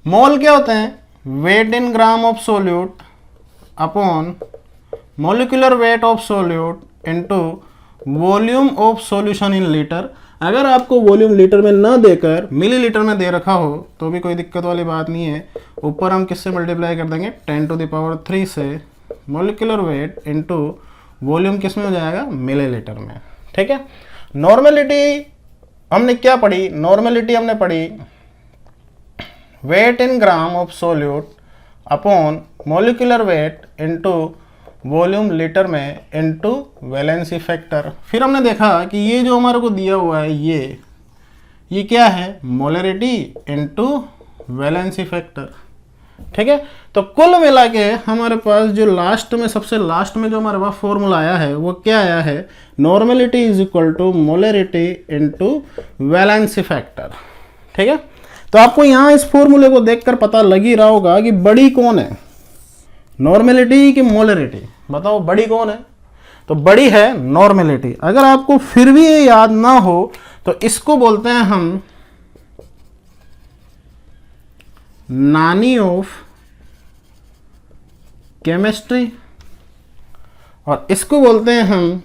मोल क्या होते हैं, weight in gram of solute upon molecular weight of solute into volume of solution in litre. अगर आपको वॉल्यूम लीटर में ना देकर मिलीलीटर में दे रखा हो तो भी कोई दिक्कत वाली बात नहीं है, ऊपर हम किससे मल्टीप्लाई कर देंगे 10⁻³ से, मोलिकुलर वेट इनटू वॉल्यूम किस में हो जाएगा, मिलीलीटर में। ठीक है, नॉर्मेलिटी हमने क्या पढ़ी, नॉर्मेलिटी हमने पढ़ी weight in gram of solute upon molecular weight into volume litre में इनटू वैलेंसी फैक्टर। फिर हमने देखा कि ये जो हमारे को दिया हुआ है ये क्या है, मोलरिटी इनटू वैलेंसी फैक्टर। ठीक है, तो कुल मिला के हमारे पास जो लास्ट में, सबसे लास्ट में जो हमारे पास फॉर्मूला आया है वो क्या आया है, normality is equal to molarity into valency factor. ठीक है, तो आपको यहाँ इस फॉर्मूले को देखकर पता लग ही रहा होगा कि बड़ी कौन है, नॉर्मेलिटी की मोलरिटी, बताओ बड़ी कौन है। तो बड़ी है नॉर्मेलिटी। अगर आपको फिर भी ये याद ना हो तो इसको बोलते हैं हम नानी ऑफ केमिस्ट्री, और इसको बोलते हैं हम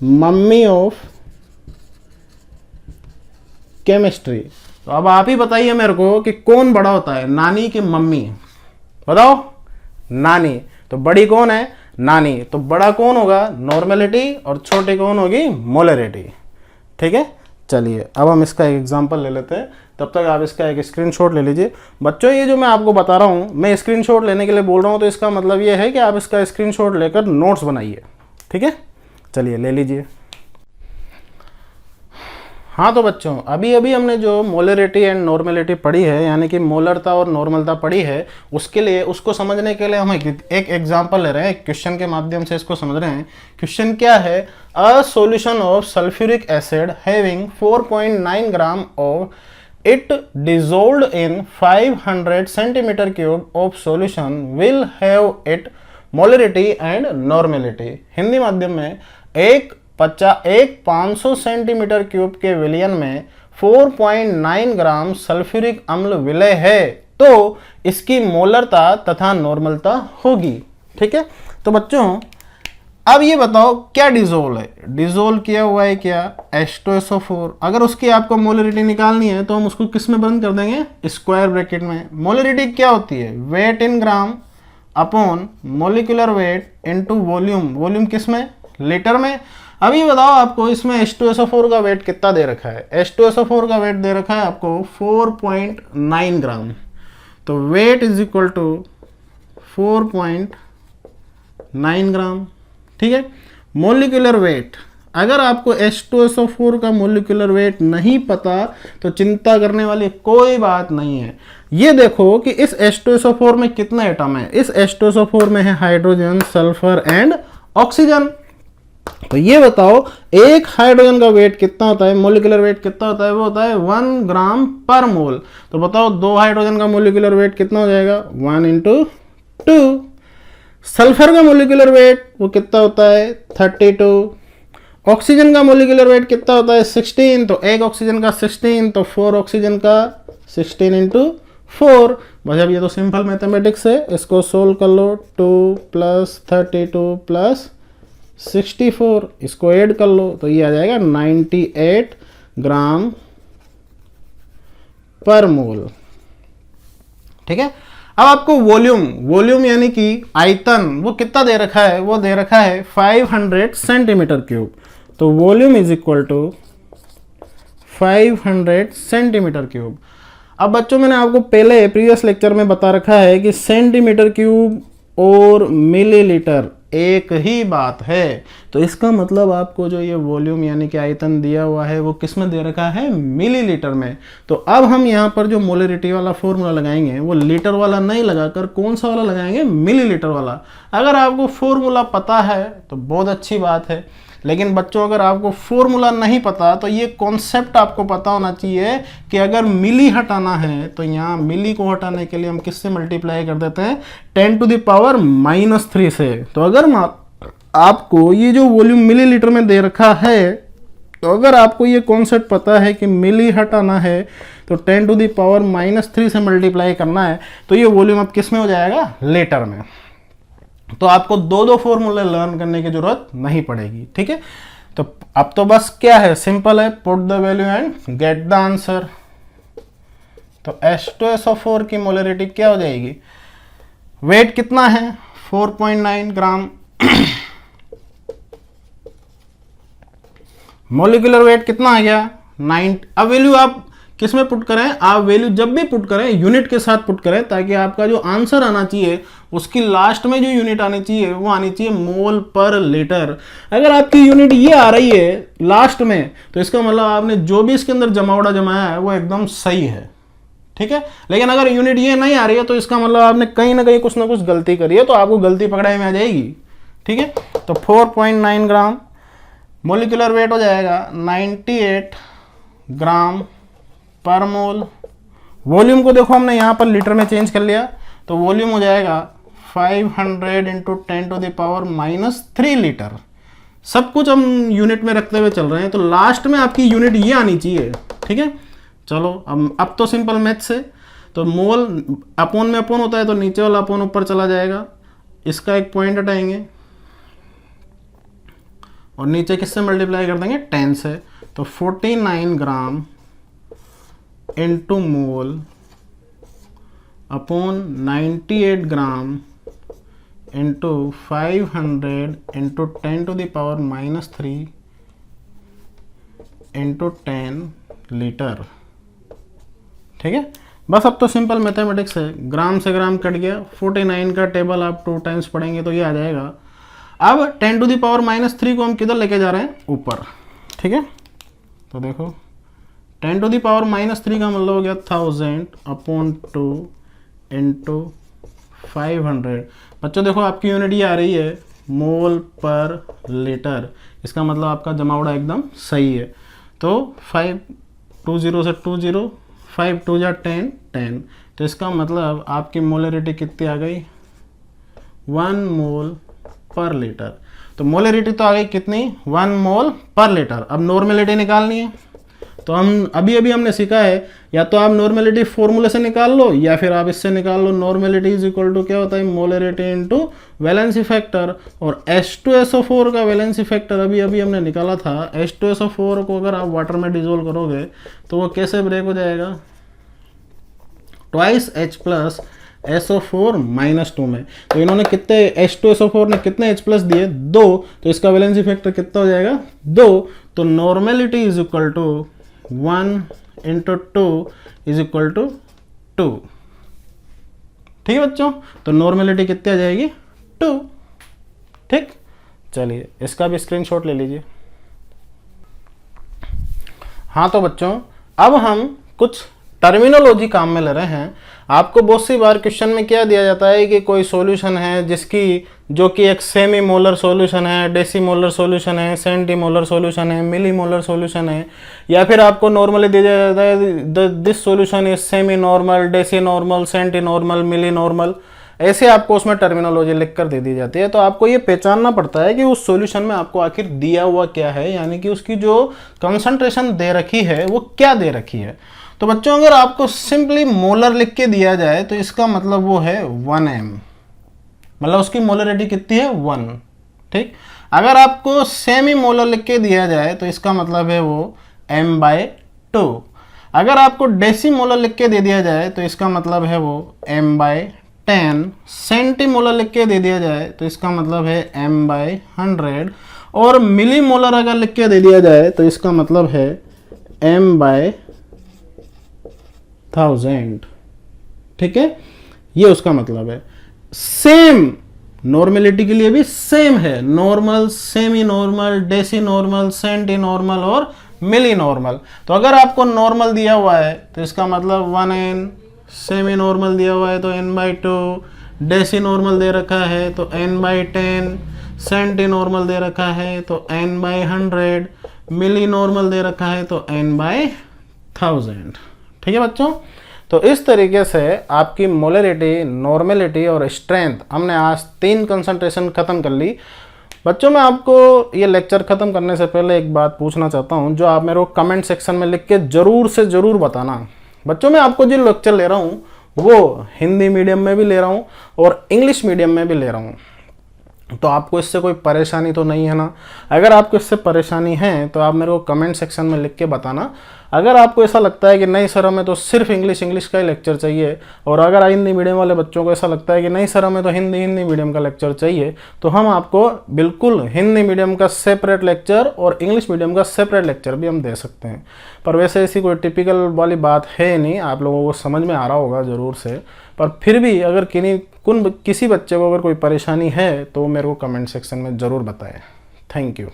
मम्मी ऑफ केमिस्ट्री। तो अब आप ही बताइए मेरे को कि कौन बड़ा होता है, नानी की मम्मी, बताओ, नानी। तो बड़ी कौन है? नानी। तो बड़ा कौन होगा? नॉर्मेलिटी, और छोटी कौन होगी? मोलरिटी। ठीक है, चलिए अब हम इसका एक एग्जांपल ले लेते हैं, तब तक आप इसका एक स्क्रीनशॉट ले लीजिए। बच्चों ये जो मैं आपको बता रहा हूँ, मैं स्क्रीनशॉट लेने के लिए बोल रहा हूँ, तो इसका मतलब ये है कि आप इसका स्क्रीनशॉट लेकर नोट्स बनाइए। ठीक है, चलिए ले लीजिए। हाँ तो बच्चों, अभी अभी हमने जो मोलरिटी एंड नॉर्मेलिटी पढ़ी है, यानी कि मोलरता और नॉर्मलता पढ़ी है, उसके लिए, उसको समझने के लिए हम एक एग्जांपल ले रहे हैं, एक क्वेश्चन के माध्यम से इसको समझ रहे हैं। क्वेश्चन क्या है? A solution of sulphuric acid having 4.9 gram of it dissolved in 500 centimetre cube of solution will have it molarity and normality. Hindi माध्यम में एक 500 सेंटीमीटर क्यूब के विलयन में 4.9 ग्राम सल्फ्यूरिक अम्ल विलय है, तो इसकी मोलरता तथा नॉर्मलता होगी। ठीक है, तो बच्चों अब ये बताओ क्या डिसोल्व है? डिसोल्व किया हुआ है क्या? H2SO4। अगर उसकी आपको मोलरिटी निकालनी है तो हम उसको किस में बंद कर देंगे? स्क्वायर ब्रैकेट में। मोलरिटी क्या होती है? Weight in gram upon molecular weight into volume. Volume किस में? लीटर में। अभी बताओ आपको इसमें H2SO4 का वेट कितना दे रखा है? H2SO4 का वेट दे रखा है आपको 4.9 ग्राम। तो वेट इज इक्वल टू 4.9 ग्राम। ठीक है, मोलिकुलर वेट, अगर आपको H2SO4 का मोलिकुलर वेट नहीं पता तो चिंता करने वाली कोई बात नहीं है। ये देखो कि इस H2SO4 में कितने एटम है? इस H2SO4 में है हाइड्रोजन, सल्फर एंड ऑक्सीजन। तो ये बताओ एक हाइड्रोजन का वेट कितना होता है? मोलिकुलर वेट कितना होता है? वो होता है 1 ग्राम पर मोल। तो बताओ दो हाइड्रोजन का मोलिकुलर वेट कितना हो जाएगा? 1 × 2। सल्फर का मोलिकुलर वेट वो कितना होता है? 32। ऑक्सीजन का मोलिकुलर वेट कितना होता है? 16। तो एक ऑक्सीजन का 16, तो 4 ऑक्सीजन का 16 × 4। बस अब ये तो सिंपल मैथमेटिक्स है, इसको सोल्व कर लो। 2 + 32 + 64, इसको ऐड कर लो तो ये आ जाएगा 98 ग्राम पर मोल। ठीक है, अब आपको वॉल्यूम यानी कि आयतन वो कितना दे रखा है? वो दे रखा है 500 सेंटीमीटर क्यूब। तो volume is equal to 500 centimetre cube. अब बच्चों मैंने आपको पहले प्रीवियस लेक्चर में बता रखा है कि सेंटीमीटर क्यूब और मिलीलीटर एक ही बात है। तो इसका मतलब आपको जो ये वॉल्यूम यानी कि आयतन दिया हुआ है वो किस में दे रखा है? मिलीलीटर में। तो अब हम यहाँ पर जो मोलरिटी वाला फॉर्मूला लगाएंगे वो लीटर वाला नहीं लगाकर कौन सा वाला लगाएंगे? मिलीलीटर वाला। अगर आपको फॉर्मूला पता है तो बहुत अच्छी बात है, लेकिन बच्चों अगर आपको फॉर्मूला नहीं पता तो ये कॉन्सेप्ट आपको पता होना चाहिए कि अगर मिली हटाना है तो यहाँ मिली को हटाने के लिए हम किससे मल्टीप्लाई कर देते हैं? 10⁻³ से। तो अगर आपको ये जो वॉल्यूम मिलीलीटर में दे रखा है, तो अगर आपको ये कॉन्सेप्ट पता है कि मिली हटाना है तो 10⁻³ से मल्टीप्लाई करना है, तो ये वॉल्यूम अब किस में हो जाएगा? लीटर में। तो आपको दो फॉर्मूले लर्न करने की जरूरत नहीं पड़ेगी। ठीक है, तो अब तो बस क्या है? सिंपल है, put the value and get the answer. तो H2SO4 की मोलरिटी क्या हो जाएगी? वेट कितना है? 4.9 ग्राम। मोलिकुलर वेट कितना आ गया? 9। अब वैल्यू आप किस में पुट करें? आप वैल्यू जब भी पुट करें यूनिट के साथ पुट करें, ताकि आपका जो आंसर आना चाहिए उसकी लास्ट में जो यूनिट आनी चाहिए वो आनी चाहिए मोल पर लीटर। अगर आपकी यूनिट ये आ रही है लास्ट में, तो इसका मतलब आपने जो भी इसके अंदर जमावड़ा जमाया है वो एकदम सही है। ठीक है, लेकिन अगर यूनिट ये नहीं आ रही है तो इसका मतलब आपने कहीं ना कहीं कुछ ना कुछ गलती करी है, तो आपको गलती पकड़ाई में आ जाएगी। ठीक है, तो 4.9 ग्राम मोलिकुलर वेट हो जाएगा 98 ग्राम पर मोल। वॉल्यूम को देखो हमने यहाँ पर लीटर में चेंज कर लिया, तो वॉल्यूम हो जाएगा 500 × 10⁻³ लीटर। सब कुछ हम यूनिट में रखते हुए चल रहे हैं, तो लास्ट में आपकी यूनिट ये आनी चाहिए। ठीक है, चलो अब तो सिंपल मैथ्स है। तो मोल अपोन में अपोन होता है, तो नीचे वाला अपोन ऊपर चला जाएगा। इसका एक पॉइंट हटाएंगे और नीचे किससे मल्टीप्लाई कर देंगे? 10 से। तो 49 ग्राम into mole upon 98 gram into 500 into 10⁻³ into 10 litre. ठीक है, बस अब तो सिंपल मैथमेटिक्स है, ग्राम से ग्राम कट गया, 49 का टेबल आप 2 टाइम्स पढ़ेंगे तो ये आ जाएगा। अब 10⁻³ को हम किधर लेके जा रहे हैं, ऊपर। ठीक है, तो देखो 10⁻³ का मतलब हो गया 1000/2 इंटू 500। बच्चों देखो आपकी यूनिट ये आ रही है मोल पर लीटर, इसका मतलब आपका जमावड़ा एकदम सही है। तो 5 2 0 से 2 0, 5 2 जा 10 10, तो इसका मतलब आपकी मोलरिटी कितनी आ गई, 1 मोल पर लीटर। तो मोलरिटी तो आ गई कितनी, 1 मोल पर लीटर। अब नॉर्मेलिटी निकालनी है, तो हम अभी हमने सीखा है, या तो आप नॉर्मेलिटी फॉर्मूले से निकाल लो या फिर आप इससे निकाल लो। नॉर्मेलिटी इज इक्वल टू क्या होता है, मोलरिटी इनटू वैलेंसी फैक्टर। और H2SO4 का वैलेंसी फैक्टर अभी हमने निकाला था। H2SO4 को अगर आप वाटर में डिजोल्व करोगे तो वो कैसे ब्रेक हो जाएगा, ट्वाइस H प्लस SO4 -2 में। तो इन्होंने कितने, H2SO4 ने कितने H प्लस दिए, 2, तो इसका वैलेंसी फैक्टर कितना हो जाएगा, 2। तो normality is equal to 1 into 2 is equal to 2। ठीक है बच्चों, तो नॉर्मेलिटी कितनी आ जाएगी, 2। ठीक, चलिए इसका भी स्क्रीनशॉट ले लीजिए। हाँ तो बच्चों अब हम कुछ टर्मिनोलॉजी काम में ले रहे हैं। आपको बहुत सी बार क्वेश्चन में क्या दिया जाता है कि कोई सॉल्यूशन है जो कि एक सेमी मोलर सॉल्यूशन है, डेसीमोलर सॉल्यूशन है, सेंटीमोलर सॉल्यूशन है, मिलीमोलर सॉल्यूशन है, या फिर आपको नॉर्मली दिया जाता है this solution is semi normal, deci normal, centi normal, milli normal. ऐसे आपको उसमें टर्मिनोलॉजी लिख कर दे दी जाती है। तो आपको ये पहचानना पड़ता है कि उस सॉल्यूशन में आपको आखिर दिया हुआ क्या है, यानी कि उसकी जो कंसंट्रेशन दे रखी है वो क्या दे रखी है। तो बच्चों अगर आपको सिंपली मोलर लिख के दिया जाए तो इसका मतलब वो है 1m, मतलब उसकी मोलरिटी कितनी है, 1। ठीक, अगर आपको सेमी मोलर लिख के दिया जाए तो इसका मतलब है वो m/2। अगर आपको डेसी मोलर लिख के दे दिया जाए तो इसका मतलब है वो m/10। सेंटी मोलर लिख के दे दिया जाए तो इसका मतलब है m/100। और मिली मोलर अगर लिख के दे दिया जाए तो इसका मतलब है m/1000। ठीक है, ये उसका मतलब है। सेम नॉर्मेलिटी के लिए भी सेम है, normal, semi normal, deci normal, centi normal और मिली नॉर्मल। तो अगर आपको नॉर्मल दिया हुआ है तो इसका मतलब 1n, सेमी नॉर्मल दिया हुआ है तो n/2, डेसी नॉर्मल दे रखा है तो n/10, सेंटी नॉर्मल दे रखा है तो n/100, मिली नॉर्मल दे रखा है तो n/1000। ठीक है बच्चों, तो इस तरीके से आपकी मोलरिटी, नॉर्मेलिटी और स्ट्रेंथ हमने आज 3 कंसंट्रेशन खत्म कर ली। बच्चों मैं आपको ये लेक्चर खत्म करने से पहले एक बात पूछना चाहता हूँ, जो आप मेरे को कमेंट सेक्शन में लिख के ज़रूर से ज़रूर बताना। बच्चों मैं आपको जो लेक्चर ले रहा हूँ वो हिंदी मीडियम में भी ले रहा हूँ और इंग्लिश मीडियम में भी ले रहा हूँ, तो आपको इससे कोई परेशानी तो नहीं है ना। अगर आपको इससे परेशानी है तो आप मेरे को कमेंट सेक्शन में लिख के बताना। अगर आपको ऐसा लगता है कि नहीं सर हमें तो सिर्फ इंग्लिश का ही लेक्चर चाहिए, और अगर हिंदी मीडियम वाले बच्चों को ऐसा लगता है कि नहीं सर हमें तो हिंदी मीडियम का लेक्चर चाहिए, तो हम आपको बिल्कुल हिंदी मीडियम का सेपरेट लेक्चर और इंग्लिश मीडियम का सेपरेट लेक्चर भी हम दे सकते हैं। पर वैसे ऐसी कोई टिपिकल वाली बात है नहीं, आप लोगों को समझ में आ रहा होगा ज़रूर से। पर फिर भी अगर किसी बच्चे को अगर कोई परेशानी है तो मेरे को कमेंट सेक्शन में ज़रूर बताएं। Thank you.